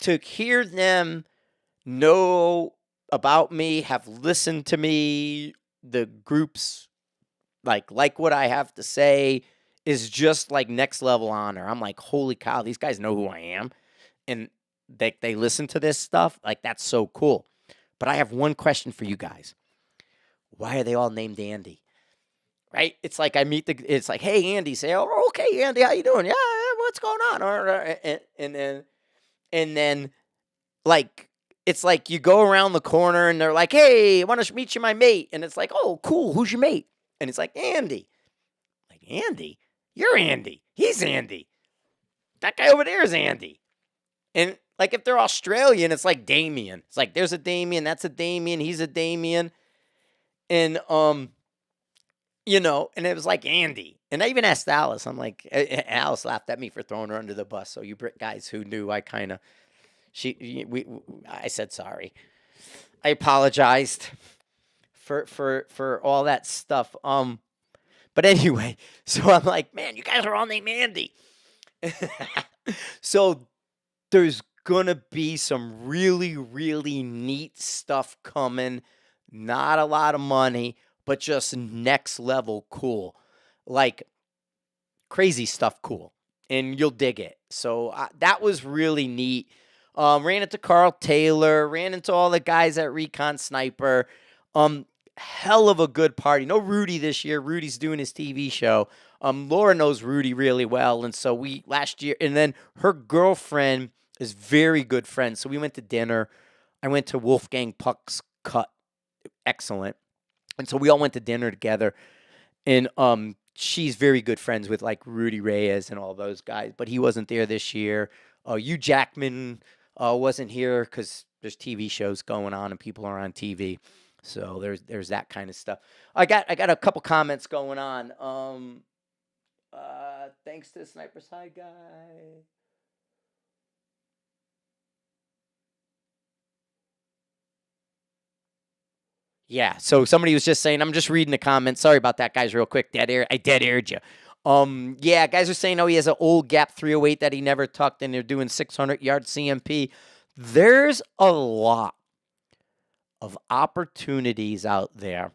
to hear them know about me, have listened to me, the groups, like what I have to say, is just like next level honor. I'm like, holy cow, these guys know who I am. And they listen to this stuff. Like, that's so cool. But I have one question for you guys. Why are they all named Andy? Right? It's like it's like, hey, Andy. Say, oh, okay, Andy, how you doing? Yeah, what's going on? And then, like, it's like you go around the corner and they're like, hey, I want to meet you, my mate. And it's like, oh, cool, who's your mate? And it's like, Andy. Like, Andy? You're Andy. He's Andy. That guy over there is Andy. And like, if they're Australian, it's like Damien. It's like, there's a Damien, that's a Damien, he's a Damien. And, you know, and it was like Andy. And I even asked Alice. I'm like, Alice laughed at me for throwing her under the bus. So you Brit guys who knew, I said sorry. I apologized for all that stuff. But anyway, so I'm like, man, you guys are all named Andy. So there's gonna be some really, really neat stuff coming. Not a lot of money, but just next level cool. Like, crazy stuff cool. And you'll dig it. So that was really neat. Ran into Carl Taylor. Ran into all the guys at Recon Sniper. Hell of a good party. No Rudy this year. Rudy's doing his TV show. Laura knows Rudy really well. And so last year, and then her girlfriend is very good friends. So we went to dinner. I went to Wolfgang Puck's Cut. Excellent. And so we all went to dinner together. And she's very good friends with like Rudy Reyes and all those guys. But he wasn't there this year. Hugh Jackman wasn't here because there's TV shows going on and people are on TV. So there's that kind of stuff. I got a couple comments going on. Thanks to the Sniper Side guy. Yeah, so somebody was just saying, I'm just reading the comments. Sorry about that, guys, real quick. I dead aired you. Yeah, guys are saying, oh, he has an old Gap 308 that he never tucked, and they're doing 600-yard CMP. There's a lot of opportunities out there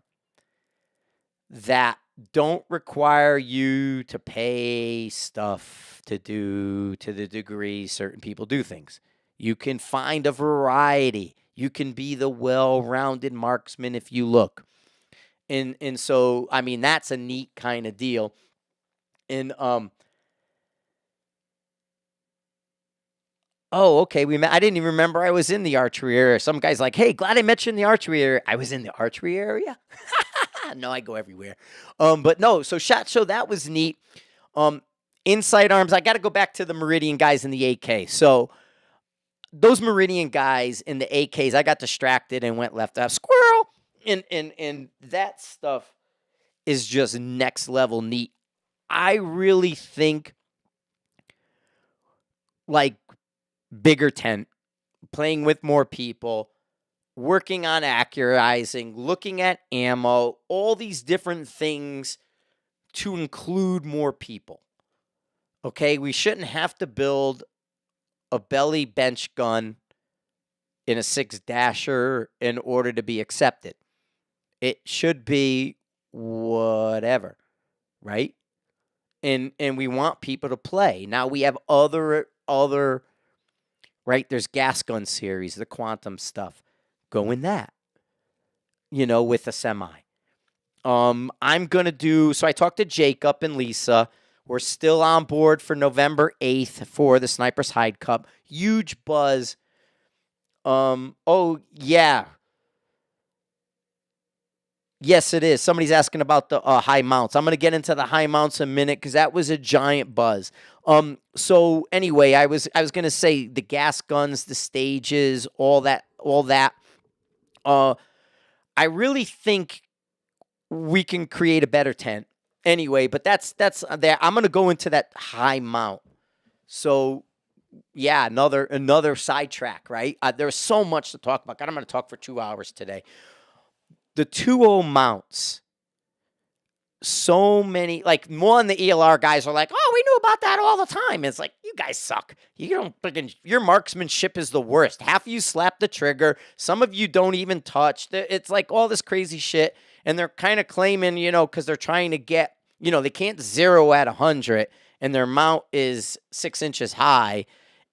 that don't require you to pay stuff to do to the degree certain people do things. You can find a variety. You can be the well-rounded marksman if you look. And so, I mean, that's a neat kind of deal. And oh, okay. I didn't even remember I was in the archery area. Some guy's like, "Hey, glad I met you in the archery area." I was in the archery area. No, I go everywhere. But no. So SHOT Show, that was neat. Insight Arms. I got to go back to the Meridian guys in the AK. So those Meridian guys in the AKs, I got distracted and went left. Squirrel. And that stuff is just next level neat. I really think like bigger tent, playing with more people, working on accurizing, looking at ammo, all these different things to include more people. Okay, we shouldn't have to build a belly bench gun in a 6-dasher in order to be accepted. It should be whatever, right? And we want people to play. Now we have other right? There's gas gun series, the quantum stuff. Go in that, with a semi. I'm going to do, so I talked to Jacob and Lisa. We're still on board for November 8th for the Sniper's Hide Cup. Huge buzz. Oh, yeah. Yes, it is. Somebody's asking about the high mounts. I'm going to get into the high mounts in a minute because that was a giant buzz. So anyway, I was going to say the gas guns, the stages, all that. I really think we can create a better tent. Anyway, but that's there. I'm going to go into that high mount. So yeah, another sidetrack, right? There's so much to talk about. God, I'm going to talk for 2 hours today. The 2.0 mounts, so many, like more on the ELR guys are like, "Oh, we knew about that all the time." It's like, you guys suck. You don't freaking, your marksmanship is the worst. Half of you slap the trigger. Some of you don't even touch. It's like all this crazy shit. And they're kind of claiming, because they're trying to get, they can't 0 at 100 and their mount is 6 inches high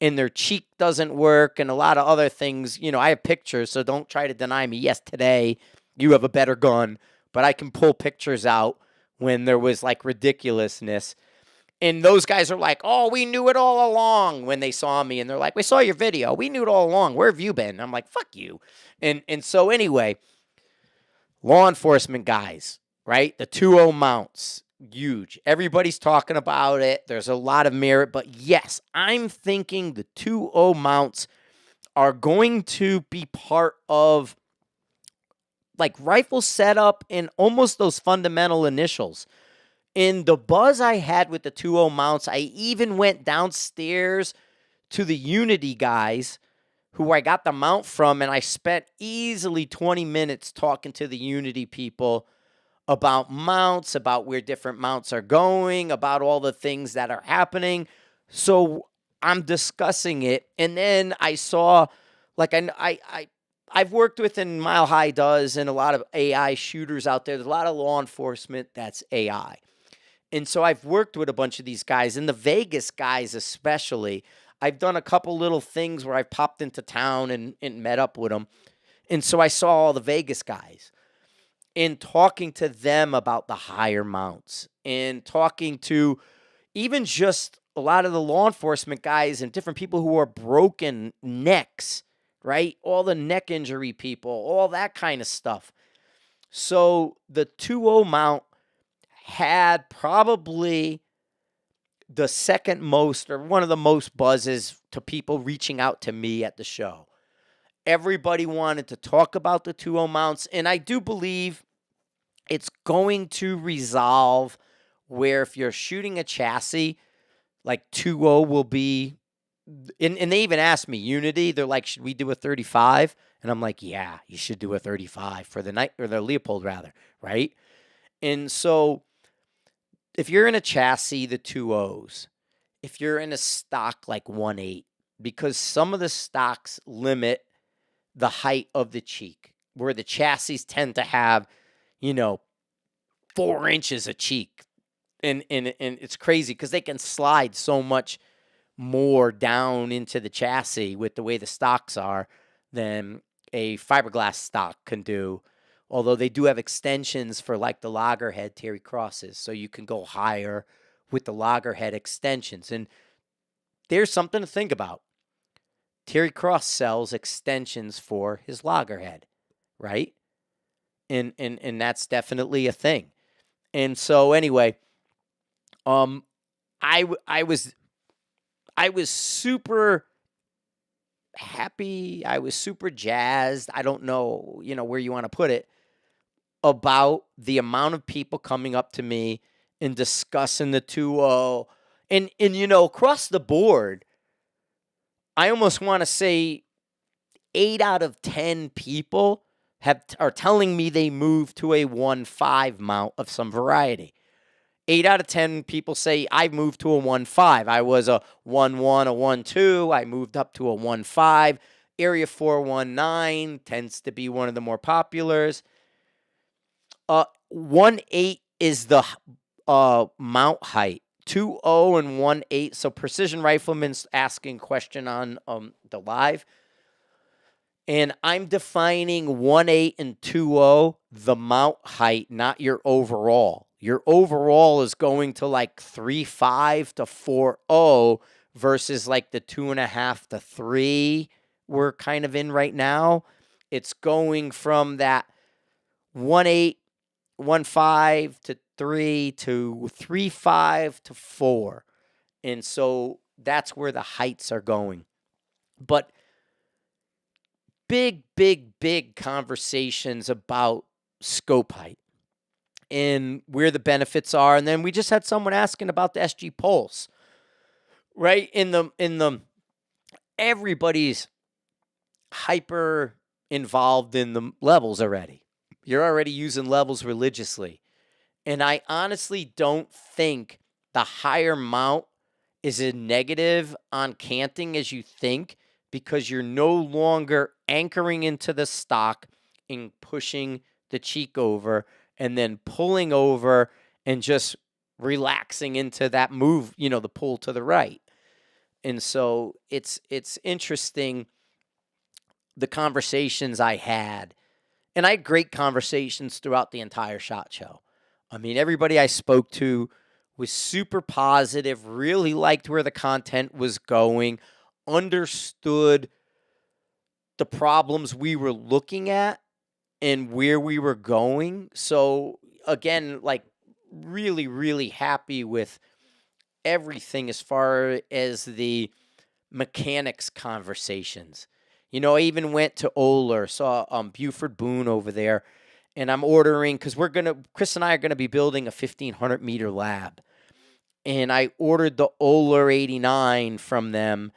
and their cheek doesn't work and a lot of other things. I have pictures, so don't try to deny me. Yes, today you have a better gun, but I can pull pictures out when there was like ridiculousness. And those guys are like, "Oh, we knew it all along," when they saw me. And they're like, "We saw your video. We knew it all along. Where have you been?" And I'm like, "Fuck you." And so anyway, law enforcement guys, right? The 2.0 mounts, huge. Everybody's talking about it. There's a lot of merit. But yes, I'm thinking the 2.0 mounts are going to be part of like rifle setup and almost those fundamental initials. In the buzz I had with the 2.0 mounts, I even went downstairs to the Unity guys who I got the mount from, and I spent easily 20 minutes talking to the Unity people about mounts, about where different mounts are going, about all the things that are happening. So I'm discussing it, and then I saw, like, I've worked with, and Mile High does, and a lot of AI shooters out there. There's a lot of law enforcement that's AI. And so I've worked with a bunch of these guys, and the Vegas guys especially. I've done a couple little things where I've popped into town and met up with them. And so I saw all the Vegas guys and talking to them about the higher mounts and talking to even just a lot of the law enforcement guys and different people who are broken necks, right? All the neck injury people, all that kind of stuff. So the 2.0 mount had probably the second most or one of the most buzzes to people reaching out to me at the show. Everybody wanted to talk about the 2.0 mounts, and I do believe it's going to resolve where if you're shooting a chassis, like 2.0 will be, and they even asked me, Unity, they're like, "Should we do a 35? And I'm like, "Yeah, you should do a 35 for the night, or the Leopold rather," right? And so if you're in a chassis, the 2.0s, if you're in a stock like 1.8, because some of the stocks limit the height of the cheek, where the chassis tend to have, 4 inches of cheek. And it's crazy because they can slide so much more down into the chassis with the way the stocks are than a fiberglass stock can do. Although they do have extensions for like the loggerhead Terry Crosses, so you can go higher with the loggerhead extensions. And there's something to think about. Terry Cross sells extensions for his loggerhead, right? And that's definitely a thing. And so anyway, I was super happy. I was super jazzed. I don't know, where you want to put it, about the amount of people coming up to me and discussing the 2.0. And across the board, I almost want to say 8 out of 10 people are telling me they moved to a 1.5 mount of some variety. 8 out of 10 people say I moved to a 1.5. I was a 1.1, a 1.2. I moved up to a 1.5. Area 419 tends to be one of the more populars. 1.8 is the mount height. 2.0 and 1.8. So Precision Rifleman's asking question on the live. And I'm defining 1.8 and 2.0, the mount height, not your overall. Your overall is going to like 3.5 to 4.0 versus like the 2.5 to 3 we're kind of in right now. It's going from that 1.8, 1.5 to 3 to 3.5 to 4. And so that's where the heights are going. But big conversations about scope height and where the benefits are. And then we just had someone asking about the SG Pulse, right? In the everybody's hyper involved in the levels already. You're already using levels religiously. And I honestly don't think the higher mount is a negative on canting as you think, because you're no longer anchoring into the stock and pushing the cheek over and then pulling over and just relaxing into that move, the pull to the right. And so it's interesting, the conversations I had. And I had great conversations throughout the entire SHOT Show. I mean, everybody I spoke to was super positive, really liked where the content was going, understood the problems we were looking at and where we were going. So again, like really happy with everything as far as the mechanics conversations. I even went to Oler, saw Buford Boone over there, and I'm ordering, because Chris and I are gonna be building a 1,500 meter lab. And I ordered the Oler 89 from them.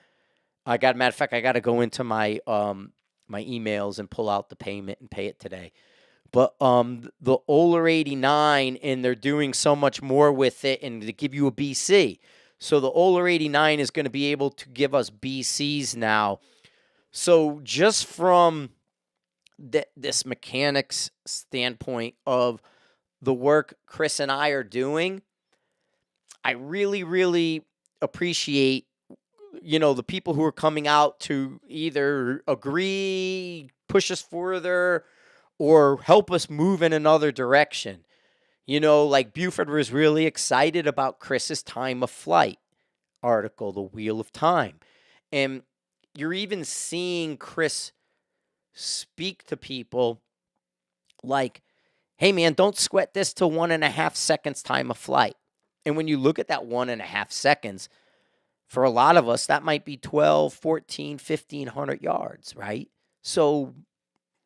Matter of fact, I got to go into my my emails and pull out the payment and pay it today. But the Oler 89, and they're doing so much more with it, and to give you a BC. So the Oler 89 is going to be able to give us BCs now. So just from this mechanics standpoint of the work Chris and I are doing, I really appreciate, the people who are coming out to either agree, push us further, or help us move in another direction. Like Buford was really excited about Chris's time of flight article, The Wheel of Time. And you're even seeing Chris speak to people like, hey man, don't sweat this to 1.5 seconds time of flight. And when you look at that 1.5 seconds, for a lot of us, that might be 12, 14, 1,500 yards, right? So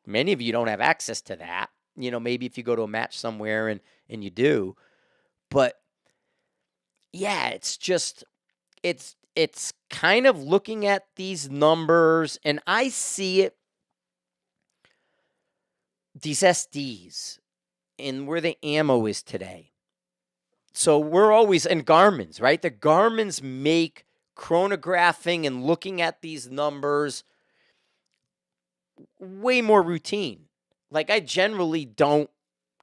many of you don't have access to that. Maybe if you go to a match somewhere and you do. But yeah, it's just, it's kind of looking at these numbers, and I see it, these SDs, and where the ammo is today. So we're always in Garmin's, right? The Garmin's make chronographing and looking at these numbers way more routine. Like I generally don't,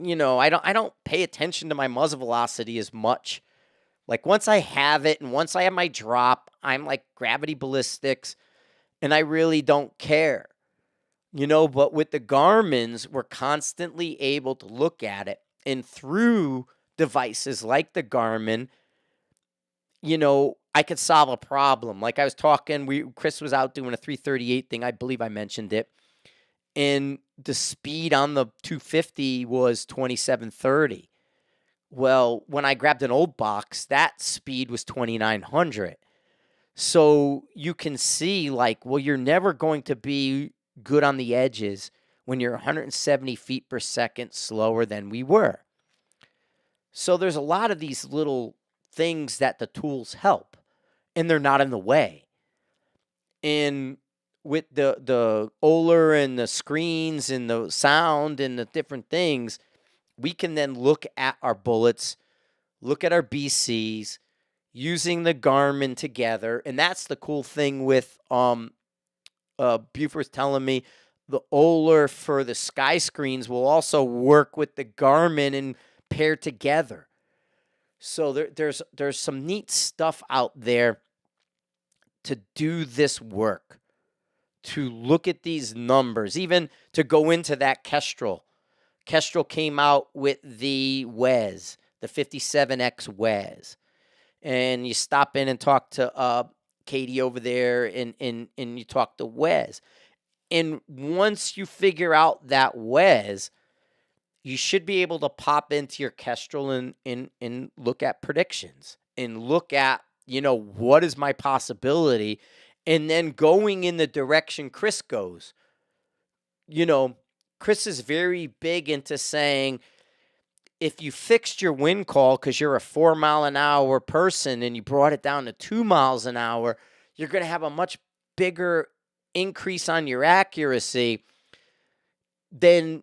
I don't pay attention to my muzzle velocity as much. Like once I have it and once I have my drop, I'm like gravity ballistics and I really don't care. But with the Garmin's, we're constantly able to look at it and through devices like the Garmin, I could solve a problem. Like I was talking, Chris was out doing a 338 thing. I believe I mentioned it. And the speed on the 250 was 2730. Well, when I grabbed an old box, that speed was 2900. So you can see, like, well, you're never going to be good on the edges when you're 170 feet per second slower than we were. So there's a lot of these little things that the tools help, and they're not in the way. And with the OLER and the screens and the sound and the different things, we can then look at our bullets, look at our BCs, using the Garmin together. And that's the cool thing with Buford's telling me the OLER for the sky screens will also work with the Garmin and pair together. So there's some neat stuff out there to do this work, to look at these numbers, even to go into that Kestrel. Kestrel came out with the WES, the 57X WES. And you stop in and talk to Katie over there and you talk to WES. And once you figure out that WES, you should be able to pop into your Kestrel and look at predictions and look at, what is my possibility? And then going in the direction Chris goes. Chris is very big into saying, if you fixed your wind call because you're a 4 mile an hour person and you brought it down to 2 miles an hour, you're going to have a much bigger increase on your accuracy than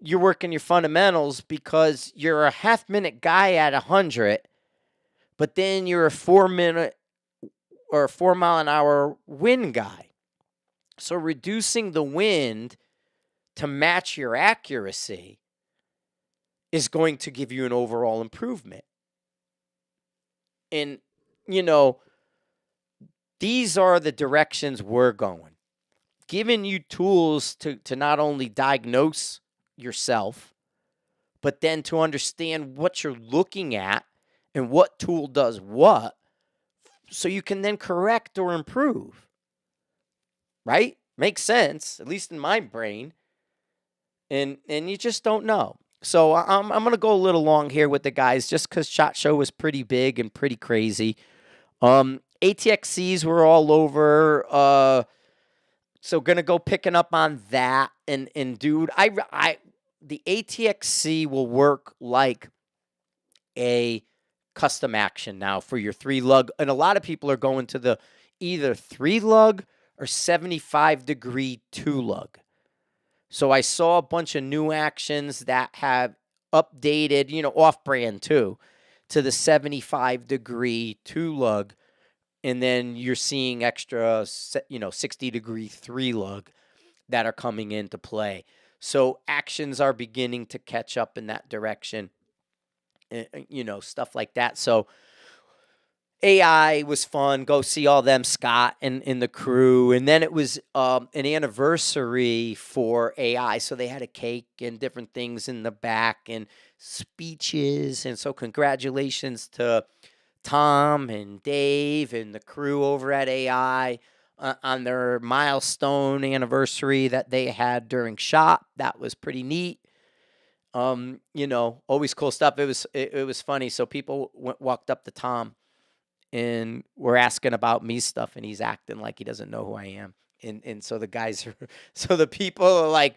you're working your fundamentals because you're a half-minute guy at 100, but then you're a 4-minute or a 4 mile an hour wind guy. So reducing the wind to match your accuracy is going to give you an overall improvement. And, these are the directions we're going. Giving you tools to not only diagnose yourself, but then to understand what you're looking at and what tool does what, so you can then correct or improve. Right? Makes sense, at least in my brain. And you just don't know. So I'm going to go a little long here with the guys just because SHOT Show was pretty big and pretty crazy. ATXCs were all over. So going to go picking up on that. And dude, the ATXC will work like a custom action now for your 3-lug. And a lot of people are going to the either 3-lug or 75-degree 2-lug. So I saw a bunch of new actions that have updated, off-brand too, to the 75-degree 2-lug. And then you're seeing extra, 60-degree 3-lug that are coming into play. So actions are beginning to catch up in that direction, stuff like that. So AI was fun. Go see all them, Scott and the crew. And then it was an anniversary for AI. So they had a cake and different things in the back and speeches. And so congratulations to Tom and Dave and the crew over at AI on their milestone anniversary that they had during SHOT. That was pretty neat. Always cool stuff. It was funny. So people walked up to Tom and we're asking about me stuff, and he's acting like he doesn't know who I am. And so the guys are, so the people are like,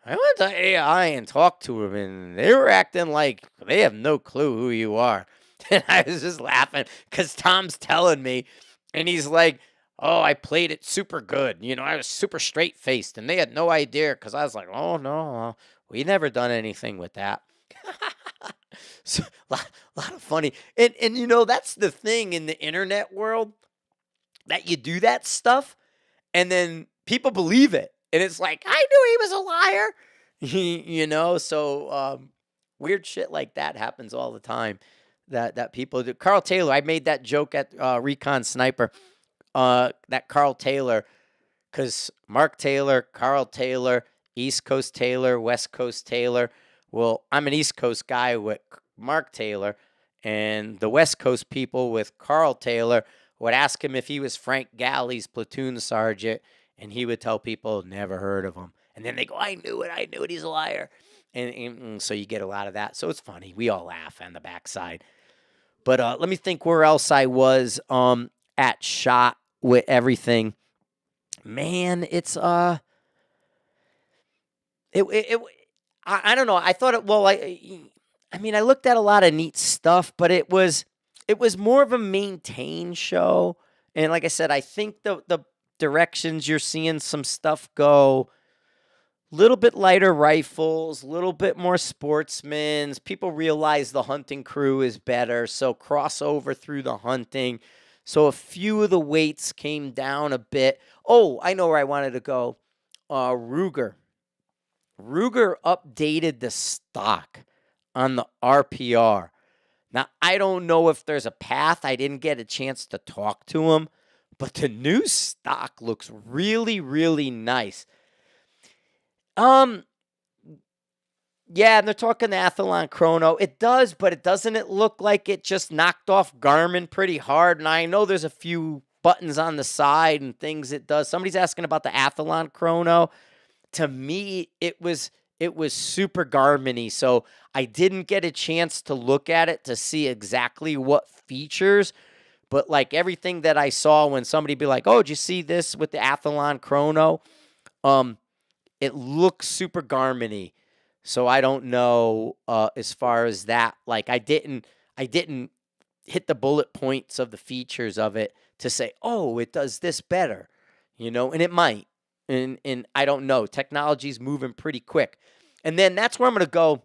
I went to AI and talked to him, and they were acting like they have no clue who you are. And I was just laughing because Tom's telling me, and he's like, oh, I played it super good. I was super straight-faced, and they had no idea because I was like, oh, no, we never done anything with that. So, a lot of funny. And that's the thing in the internet world, that you do that stuff and then people believe it. And it's like, I knew he was a liar. So weird shit like that happens all the time. That people do. Carl Taylor, I made that joke at Recon Sniper. That Carl Taylor, because Mark Taylor, Carl Taylor, East Coast Taylor, West Coast Taylor. Well, I'm an East Coast guy with Mark Taylor, and the West Coast people with Carl Taylor would ask him if he was Frank Galley's platoon sergeant, and he would tell people, never heard of him. And then they go, I knew it, he's a liar. And so you get a lot of that. So it's funny. We all laugh on the backside. But let me think where else I was at shot with everything. Man, it's I don't know. I thought it well I mean, I looked at a lot of neat stuff, but it was more of a maintained show. And like I said, I think the directions you're seeing some stuff go little bit lighter rifles, little bit more sportsmen's. People realize the hunting crew is better, so crossover through the hunting. So a few of the weights came down a bit. Oh, I know where I wanted to go. Ruger. Ruger updated the stock on the RPR. Now, I don't know if there's a path. I didn't get a chance to talk to him, but the new stock looks really, really nice. Yeah, and they're talking the Athlon Chrono. It does, but it look like it just knocked off Garmin pretty hard. And I know there's a few buttons on the side and things it does. Somebody's asking about the Athlon Chrono. To me, it was super Garmin-y, so I didn't get a chance to look at it to see exactly what features. But like everything that I saw when somebody be like, "Oh, did you see this with the Athlon Chrono?" It looks super Garmin-y. So I don't know as far as that. Like I didn't hit the bullet points of the features of it to say, "Oh, it does this better." And it might. And I don't know. Technology's moving pretty quick. And then that's where I'm going to go.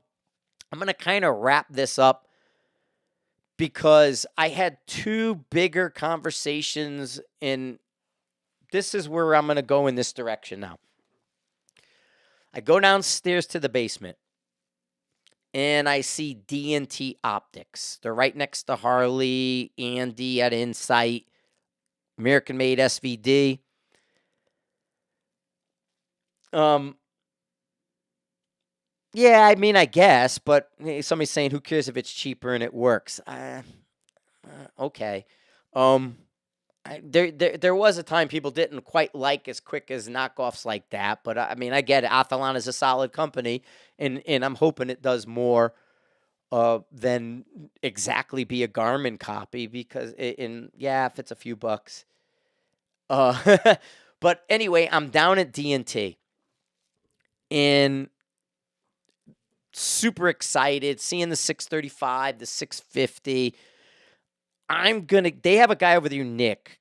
I'm going to kind of wrap this up because I had two bigger conversations, and this is where I'm going to go in this direction now. I go downstairs to the basement, and I see D&T Optics. They're right next to Harley, Andy at Insight, American-made SVD. Yeah, I mean, I guess, but somebody's saying, who cares if it's cheaper and it works? Okay. There was a time people didn't quite like as quick as knockoffs like that, but I mean, I get it. Athlon is a solid company, and I'm hoping it does more than exactly be a Garmin copy because, if it's a few bucks. But anyway, I'm down at D&T, and super excited seeing the 635, the 650. They have a guy over there, Nick,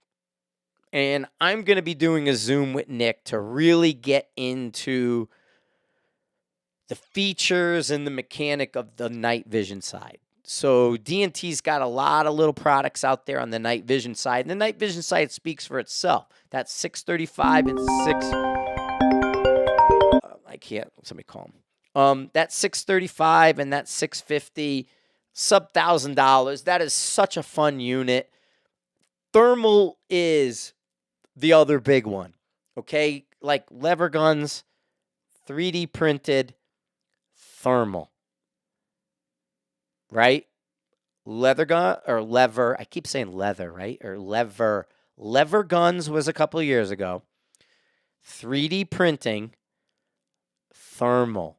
and I'm going to be doing a Zoom with Nick to really get into the features and the mechanic of the night vision side. So D&T's got a lot of little products out there on the night vision side, and the night vision side speaks for itself. That's 635 and 6. I can't. Somebody call him. That 635 and that 650, sub $1,000. That is such a fun unit. Thermal is the other big one. Okay, like lever guns, 3D printed, thermal. Right? Leather gun or lever. I keep saying leather, right? Or lever. Lever guns was a couple of years ago. 3D printing, thermal.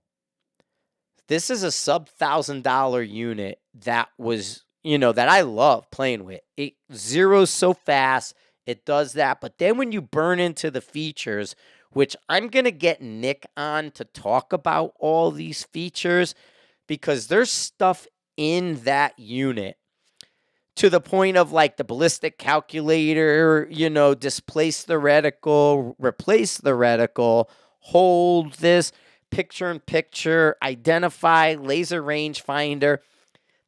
This is a sub $1,000 unit that was, that I love playing with. It zeroes so fast. It does that. But then when you burn into the features, which I'm going to get Nick on to talk about all these features because there's stuff in that unit to the point of like the ballistic calculator, displace the reticle, replace the reticle, hold this, picture-in-picture, identify, laser rangefinder.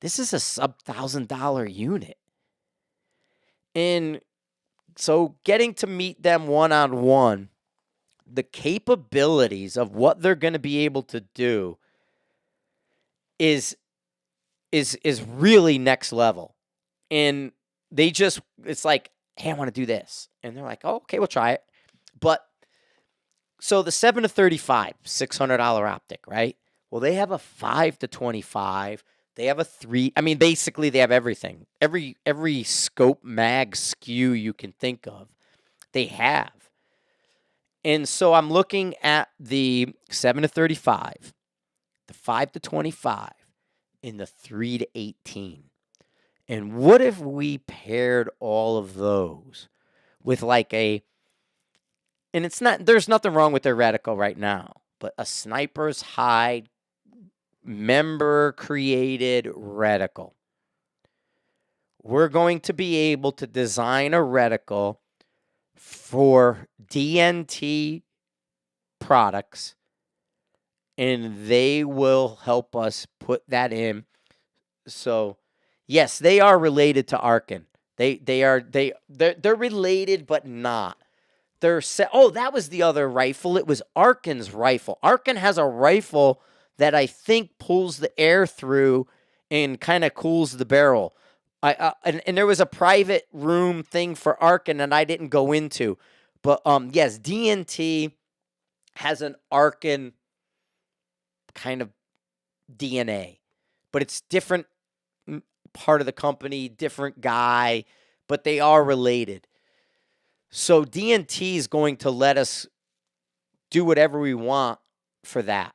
This is a sub $1,000 unit. And so getting to meet them one-on-one, the capabilities of what they're going to be able to do is really next level. And it's like, hey, I want to do this. And they're like, oh, okay, we'll try it. But so the 7 to 35, $600 optic, right? Well, they have a 5 to 25. They have a 3. I mean, basically, they have everything. Every scope mag SKU you can think of, they have. And so I'm looking at the 7 to 35, the 5 to 25, and the 3 to 18. And what if we paired all of those with like and there's nothing wrong with their reticle right now, but a Sniper's Hide member created reticle. We're going to be able to design a reticle for DNT products, and they will help us put that in. So, yes, they are related to Arken. They're related, but not. That was the other rifle. It was Arken's rifle. Arken has a rifle that I think pulls the air through and kind of cools the barrel. And there was a private room thing for Arken that I didn't go into. But yes, DNT has an Arken kind of DNA. But it's different part of the company, different guy, but they are related. So DNT is going to let us do whatever we want for that.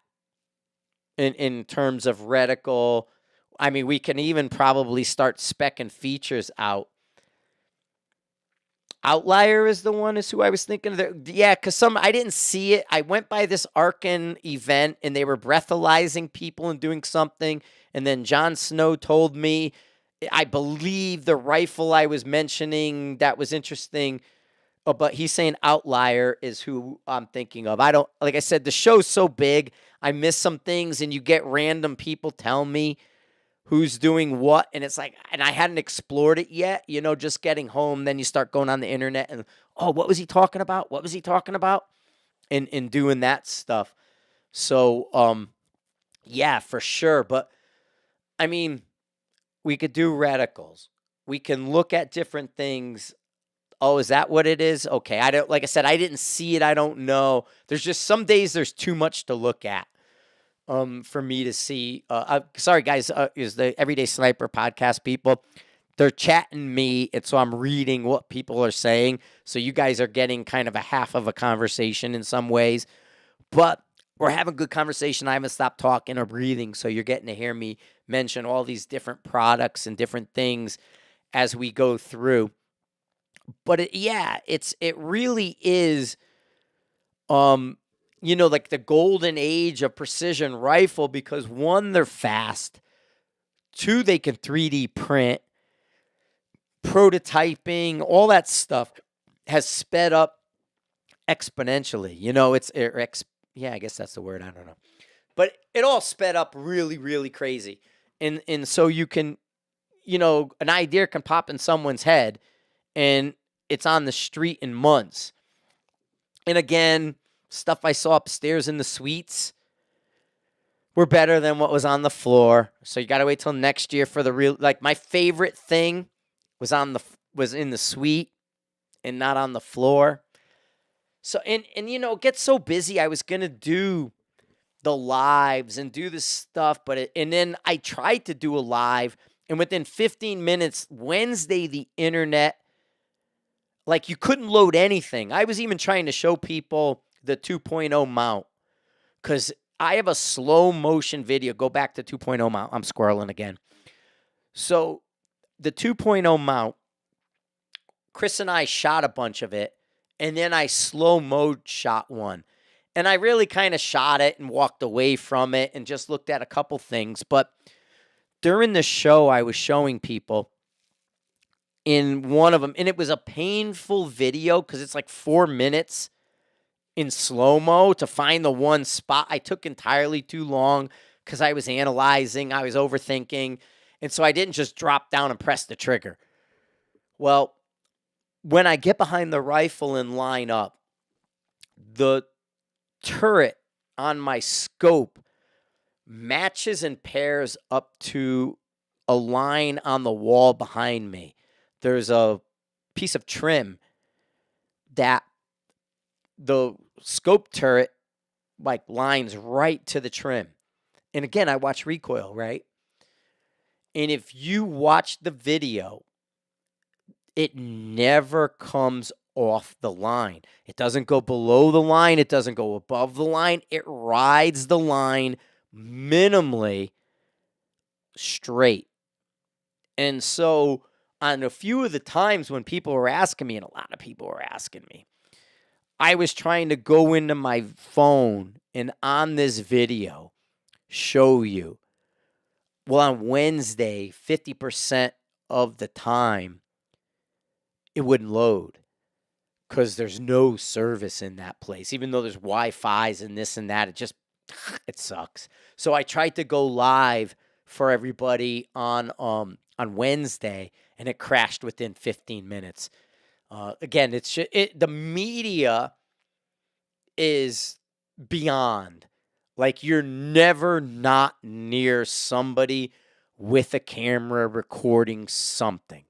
In terms of reticle, I mean, we can even probably start speccing features out. Outlier is who I was thinking of. Yeah, because I didn't see it. I went by this Arken event, and they were breathalyzing people and doing something. And then Jon Snow told me, I believe the rifle I was mentioning that was interesting. But he's saying Outlier is who I'm thinking of. Like I said, the show's so big, I miss some things, and you get random people tell me who's doing what, and it's like, and I hadn't explored it yet, just getting home. Then you start going on the internet and, oh, what was he talking about? What was he talking about? And doing that stuff. So, yeah, for sure. But, I mean, we could do reticles. We can look at different things. Oh, is that what it is? Okay. Like I said, I didn't see it. I don't know. There's just some days there's too much to look at for me to see. Sorry, guys, is the Everyday Sniper podcast people. They're chatting me, and so I'm reading what people are saying. So you guys are getting kind of a half of a conversation in some ways. But we're having good conversation. I haven't stopped talking or breathing, so you're getting to hear me mention all these different products and different things as we go through. But it really is, like the golden age of precision rifle, because 1, they're fast. 2, they can 3D print. Prototyping, all that stuff has sped up exponentially. I guess that's the word. I don't know. But it all sped up really, really crazy. And so you can, an idea can pop in someone's head, and it's on the street in months. And again, stuff I saw upstairs in the suites were better than what was on the floor. So you got to wait till next year for the real. Like, my favorite thing was in the suite and not on the floor. So and it gets so busy. I was gonna do the lives and do this stuff, and then I tried to do a live, and within 15 minutes, Wednesday, the internet, like, you couldn't load anything. I was even trying to show people the 2.0 mount, because I have a slow motion video. Go back to 2.0 mount. I'm squirreling again. So the 2.0 mount, Chris and I shot a bunch of it, and then I slow mode shot one. And I really kind of shot it and walked away from it and just looked at a couple things. But during the show, I was showing people in one of them, and it was a painful video because it's like 4 minutes in slow-mo to find the one spot. I took entirely too long because I was analyzing, I was overthinking, and so I didn't just drop down and press the trigger. Well, when I get behind the rifle and line up, the turret on my scope matches and pairs up to a line on the wall behind me. There's a piece of trim that the scope turret like lines right to the trim. And again, I watch recoil, right? And if you watch the video, it never comes off the line. It doesn't go below the line. It doesn't go above the line. It rides the line minimally straight. And so on a few of the times when people were asking me, and a lot of people were asking me, I was trying to go into my phone and on this video show you. Well, on Wednesday, 50% of the time, it wouldn't load because there's no service in that place. Even though there's Wi-Fi's and this and that, it sucks. So I tried to go live for everybody on Wednesday, and it crashed within 15 minutes. Again, the media is beyond. Like, you're never not near somebody with a camera recording something.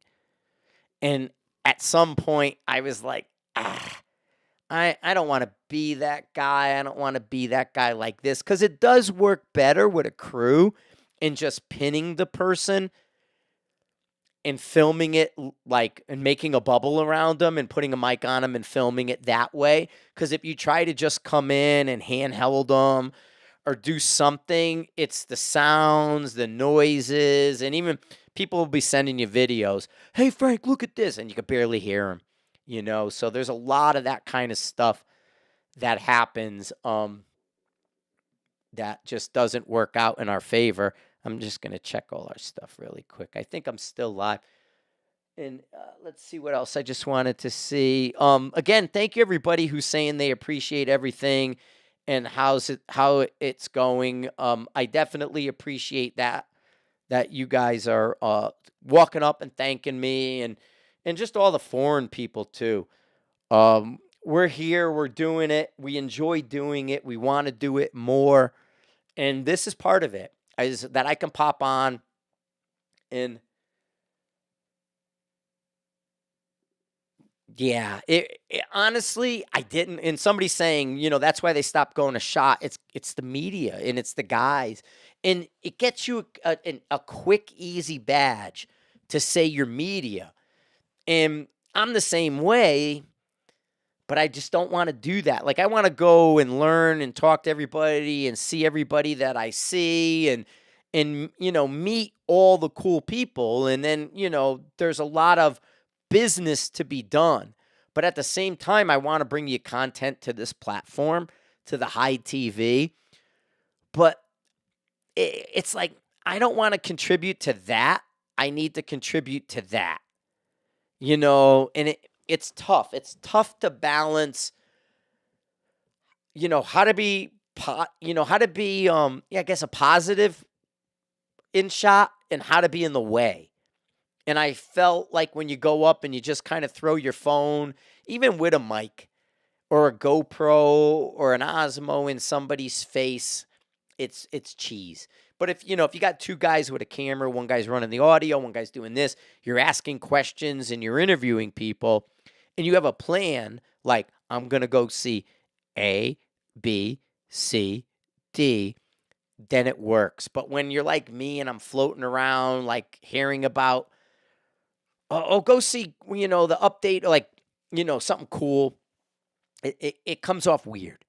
And at some point, I was like, I don't want to be that guy. I don't want to be that guy like this. Because it does work better with a crew and just pinning the person and filming it and making a bubble around them and putting a mic on them and filming it that way. Because if you try to just come in and handheld them or do something, it's the sounds, the noises, and even people will be sending you videos. Hey, Frank, look at this. And you can barely hear them, So there's a lot of that kind of stuff that happens that just doesn't work out in our favor. I'm just going to check all our stuff really quick. I think I'm still live. And let's see what else I just wanted to see. Again, thank you everybody who's saying they appreciate everything and how it's going. I definitely appreciate that you guys are walking up and thanking me and just all the foreign people too. We're here, we're doing it. We enjoy doing it. We want to do it more. And this is part of it. Is that I can pop on and yeah, it honestly, I didn't. And somebody's saying, that's why they stopped going to SHOT. It's the media and it's the guys, and it gets you a quick, easy badge to say you're media. And I'm the same way, but I just don't want to do that. Like, I want to go and learn and talk to everybody and see everybody that I see and meet all the cool people. And then, there's a lot of business to be done. But at the same time, I want to bring you content to this platform, to the High TV. But it's like, I don't want to contribute to that. I need to contribute to that. And it's tough. It's tough to balance, how to be, I guess a positive in SHOT and how to be in the way. And I felt like when you go up and you just kind of throw your phone, even with a mic or a GoPro or an Osmo in somebody's face, it's cheese. But if you got two guys with a camera, one guy's running the audio, one guy's doing this, you're asking questions and you're interviewing people, and you have a plan, like, I'm going to go see A, B, C, D, then it works. But when you're like me and I'm floating around, like hearing about, go see, the update, like, something cool, it comes off weird.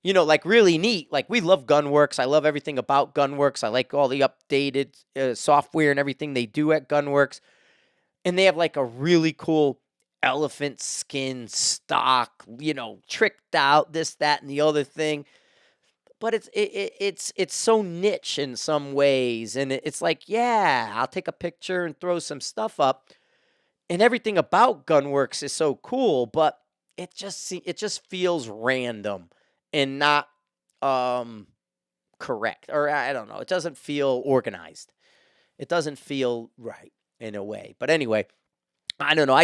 Like really neat. Like, we love Gunworks. I love everything about Gunworks. I like all the updated software and everything they do at Gunworks. And they have like a really cool elephant skin stock, tricked out, this, that, and the other thing. But it's so niche in some ways. And it's like, yeah, I'll take a picture and throw some stuff up. And everything about Gunworks is so cool, but it just feels random and not correct. Or I don't know. It doesn't feel organized. It doesn't feel right in a way. But anyway, I don't know.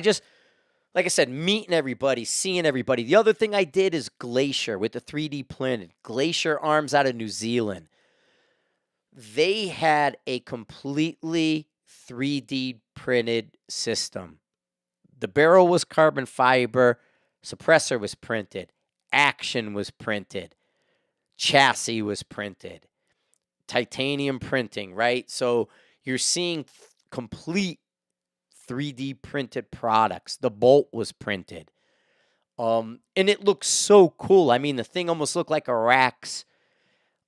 like I said, meeting everybody, seeing everybody. The other thing I did is Glacier with the 3D printed. Glacier Arms out of New Zealand. They had a completely 3D printed system. The barrel was carbon fiber, suppressor was printed, action was printed, chassis was printed, titanium printing, right? So you're seeing complete 3D printed products. The bolt was printed. And it looks so cool. I mean, the thing almost looked like a Rax.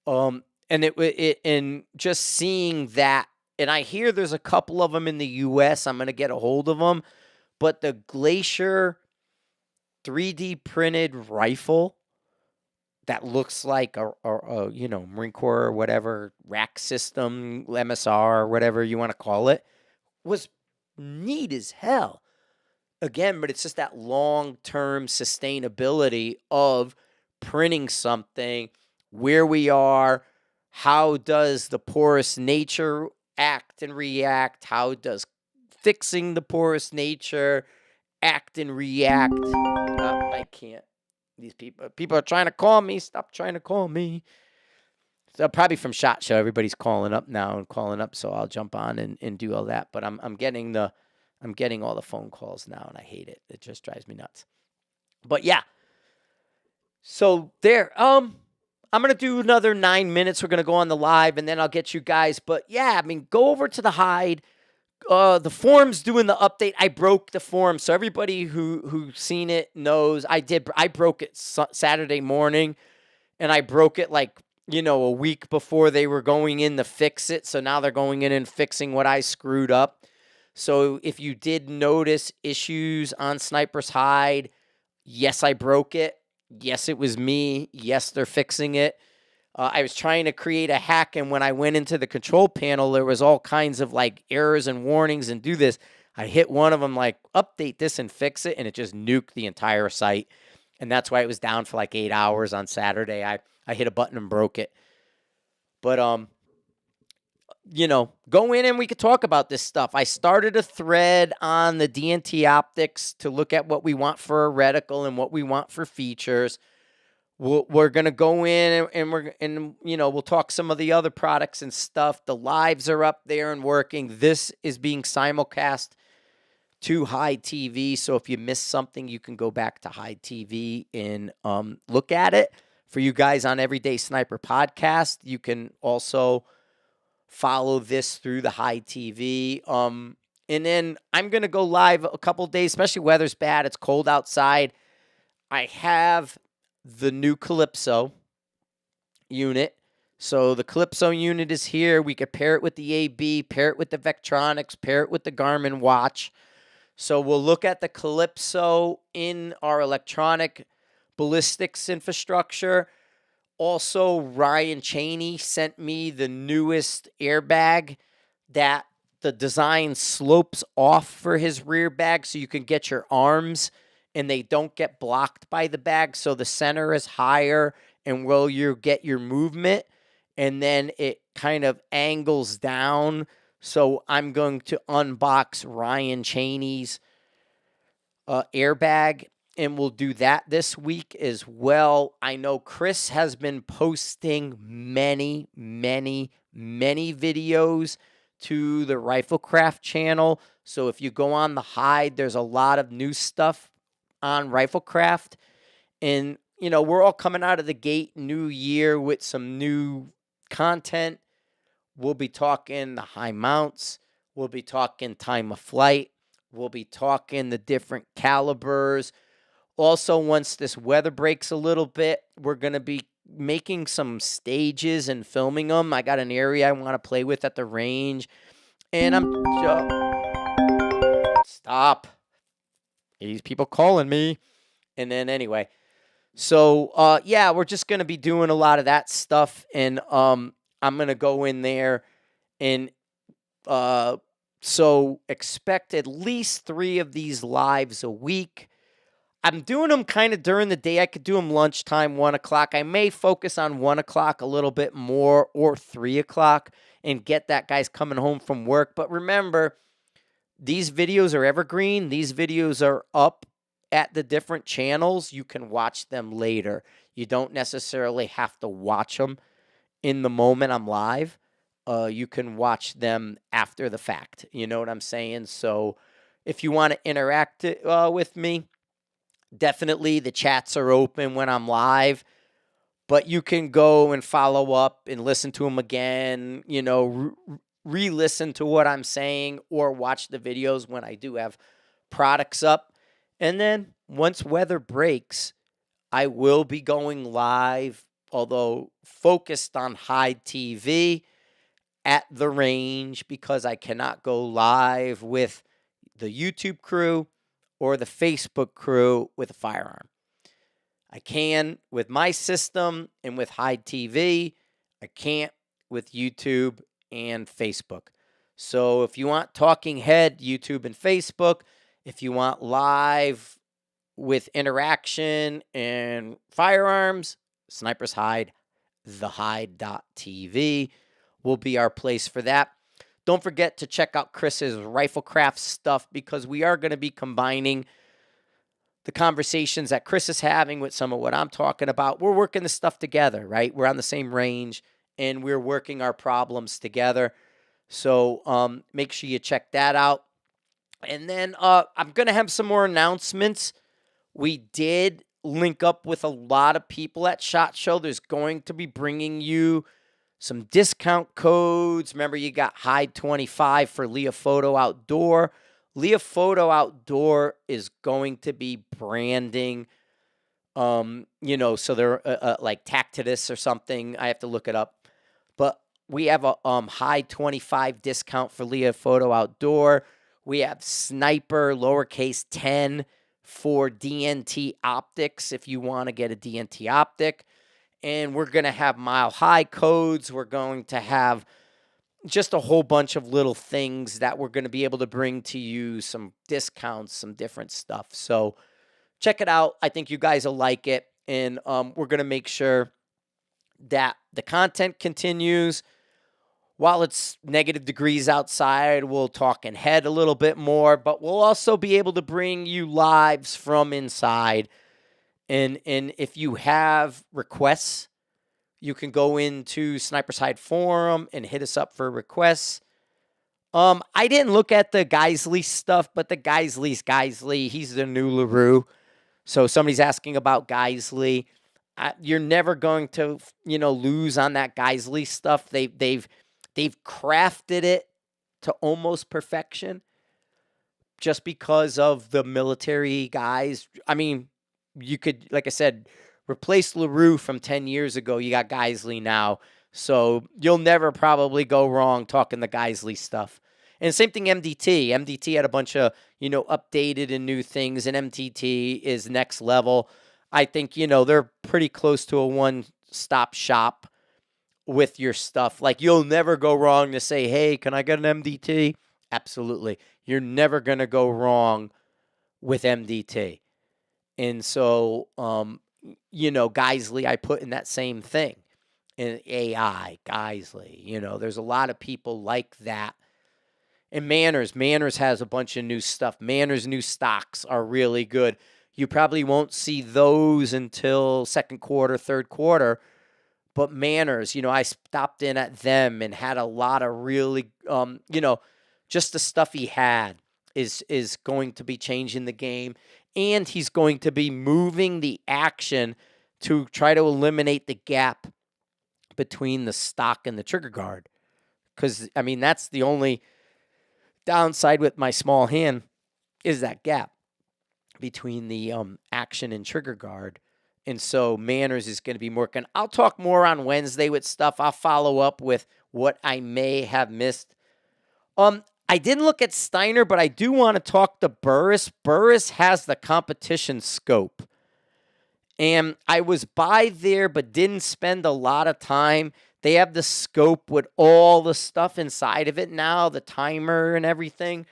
And and just seeing that, and I hear there's a couple of them in the US. I'm going to get a hold of them. But the Glacier 3D printed rifle that looks like a Marine Corps or whatever, rack system, MSR, whatever you want to call it, was neat as hell. Again, but it's just that long-term sustainability of printing something, where we are, how does the porous nature act and react, how does fixing the porous nature act and react. I can't. These people are trying to call me. Stop trying to call me. So probably from SHOT Show, everybody's calling up now and calling up, so I'll jump on and do all that. But I'm getting all the phone calls now, and I hate it. It just drives me nuts. But yeah. So there. I'm gonna do another 9 minutes. We're gonna go on the live, and then I'll get you guys. But yeah, I mean, go over to the Hyde. The forum's doing the update. I broke the forum, so everybody who's seen it knows I did. I broke it Saturday morning, and I broke it like a week before they were going in to fix it. So now they're going in and fixing what I screwed up. So if you did notice issues on Sniper's Hyde, yes, I broke it. Yes, it was me. Yes, they're fixing it. I was trying to create a hack, and when I went into the control panel, there was all kinds of like errors and warnings and do this. I hit one of them like, update this and fix it, and it just nuked the entire site. And that's why it was down for like 8 hours on Saturday. I hit a button and broke it. But, go in and we could talk about this stuff. I started a thread on the DNT optics to look at what we want for a reticle and what we want for features. We're going to go in and we'll talk some of the other products and stuff. The lives are up there and working. This is being simulcast to Hyde TV. So if you missed something, you can go back to Hyde TV and look at it. For you guys on Everyday Sniper Podcast, you can also follow this through the Hyde TV. And then I'm going to go live a couple days, especially weather's bad. It's cold outside. I have the new Calypso unit. So the Calypso unit is here. We could pair it with the AB, pair it with the Vectronics, pair it with the Garmin watch. So we'll look at the Calypso in our electronic ballistics infrastructure. Also, Ryan Cheney sent me the newest airbag that the design slopes off for his rear bag so you can get your arms and they don't get blocked by the bag. So the center is higher and you get your movement, and then it kind of angles down. So I'm going to unbox Ryan Cheney's airbag, and we'll do that this week as well. I know Chris has been posting many, many, many videos to the Riflecraft channel. So if you go on the Hyde, there's a lot of new stuff on Riflecraft. And, we're all coming out of the gate new year with some new content. We'll be talking the high mounts. We'll be talking time of flight. We'll be talking the different calibers. Also, once this weather breaks a little bit, we're going to be making some stages and filming them. I got an area I want to play with at the range. And Stop. These people calling me. And then anyway. So, yeah, we're just going to be doing a lot of that stuff. And I'm going to go in there and so expect at least 3 of these lives a week. I'm doing them kind of during the day. I could do them lunchtime, 1 o'clock. I may focus on 1 o'clock a little bit more, or 3 o'clock, and get that guys coming home from work. But remember, these videos are evergreen. These videos are up at the different channels, you can watch them later. You don't necessarily have to watch them in the moment I'm live. You can watch them after the fact. You know what I'm saying? So if you want to interact with me, definitely the chats are open when I'm live. But you can go and follow up and listen to them again, re-listen to what I'm saying, or watch the videos when I do have products up. And then once weather breaks, I will be going live, although focused on Hyde TV at the range, because I cannot go live with the YouTube crew or the Facebook crew with a firearm. I can with my system and with Hyde TV. I can't with YouTube and Facebook. So if you want talking head, YouTube and Facebook. If you want live with interaction and firearms, Snipers Hyde, thehyde.tv will be our place for that. Don't forget to check out Chris's Riflecraft stuff, because we are going to be combining the conversations that Chris is having with some of what I'm talking about. We're working this stuff together, right? We're on the same range, and we're working our problems together. So make sure you check that out. And then I'm going to have some more announcements. We did link up with a lot of people at SHOT Show. There's going to be bringing you some discount codes. Remember, you got Hyde 25 for Leofoto Outdoor. Leofoto Outdoor is going to be branding, so they're like Tactitus or something. I have to look it up. But we have a Hyde 25 discount for Leofoto Outdoor. We have Sniper lowercase 10 for DNT optics if you want to get a DNT optic. And we're going to have Mile High codes. We're going to have just a whole bunch of little things that we're going to be able to bring to you, some discounts, some different stuff. So check it out. I think you guys will like it. And we're going to make sure that the content continues. While it's negative degrees outside, we'll talk in head a little bit more, but we'll also be able to bring you lives from inside. And if you have requests, you can go into Snipers Hyde Forum and hit us up for requests. I didn't look at the Geisley stuff, but the Geisley's Geisley. He's the new LaRue. So somebody's asking about Geisley. You're never going to, lose on that Geisley stuff. They've crafted it to almost perfection just because of the military guys. I mean, you could, like I said, replace LaRue from 10 years ago. You got Geisley now. So you'll never probably go wrong talking the Geisley stuff. And same thing MDT. MDT had a bunch of, updated and new things, and MDT is next level. I think, they're pretty close to a one-stop shop with your stuff. Like, you'll never go wrong to say, hey, can I get an MDT? Absolutely. You're never going to go wrong with MDT. And so, Geisley, I put in that same thing. And AI, Geisley, there's a lot of people like that. And Manners has a bunch of new stuff. Manners' new stocks are really good. You probably won't see those until second quarter, third quarter. But Manners, I stopped in at them and had a lot of really, just the stuff he had is going to be changing the game. And he's going to be moving the action to try to eliminate the gap between the stock and the trigger guard. Because, that's the only downside with my small hand is that gap between the action and trigger guard. And so Manners is going to be working. I'll talk more on Wednesday with stuff. I'll follow up with what I may have missed. I didn't look at Steiner, but I do want to talk to Burris. Burris has the competition scope. And I was by there, but didn't spend a lot of time. They have the scope with all the stuff inside of it now, the timer and everything.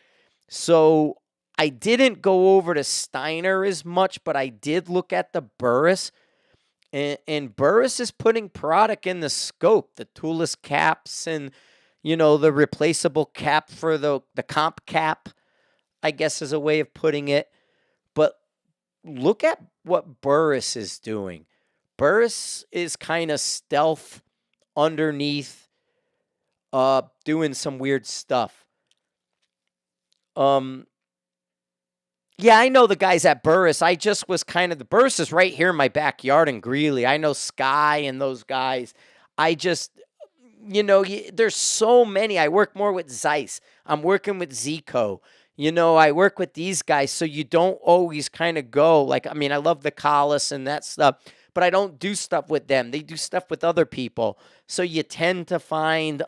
So I didn't go over to Steiner as much, but I did look at the Burris. And Burris is putting product in the scope, the toolless caps and, the replaceable cap for the comp cap, I guess is a way of putting it. But look at what Burris is doing. Burris is kind of stealth underneath, doing some weird stuff. Yeah, I know the guys at Burris. I just was kind of the Burris is right here in my backyard in Greeley. I know Sky and those guys. I just, there's so many. I work more with Zeiss. I'm working with Zico. I work with these guys, so you don't always kind of go like. I mean, I love the Collis and that stuff, but I don't do stuff with them. They do stuff with other people, so you tend to find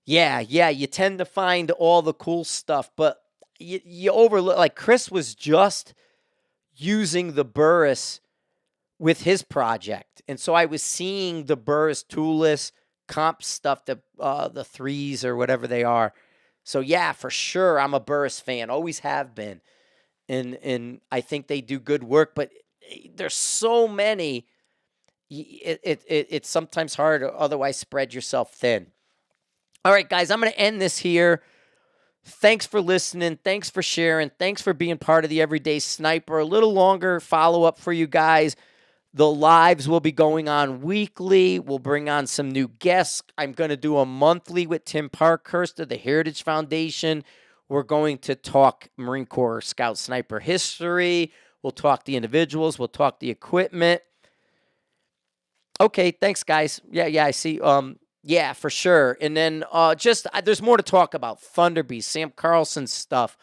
you tend to find all the cool stuff, but you overlook, like Chris was just using the Burris with his project. And so I was seeing the Burris toolless comp stuff, the threes or whatever they are. So yeah, for sure, I'm a Burris fan, always have been. And I think they do good work, but there's so many, it's sometimes hard to otherwise spread yourself thin. All right, guys, I'm going to end this here. Thanks for listening. Thanks for sharing. Thanks for being part of the Everyday Sniper. A little longer follow-up for you guys. The lives will be going on weekly. We'll bring on some new guests. I'm going to do a monthly with Tim Parkhurst of the Heritage Foundation. We're going to talk Marine Corps Scout Sniper history. We'll talk the individuals. We'll talk the equipment. Okay, thanks, guys. Yeah, I see. Yeah, for sure. And then there's more to talk about. Thunderbeast, Sam Carlson's stuff.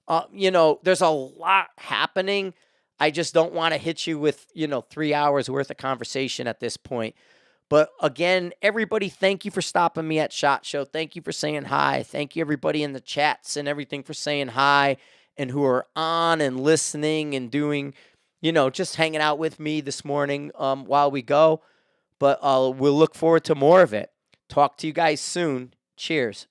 There's a lot happening. I just don't want to hit you with, 3 hours worth of conversation at this point. But again, everybody, thank you for stopping me at SHOT Show. Thank you for saying hi. Thank you, everybody in the chats and everything, for saying hi and who are on and listening and doing, just hanging out with me this morning while we go. But we'll look forward to more of it. Talk to you guys soon. Cheers.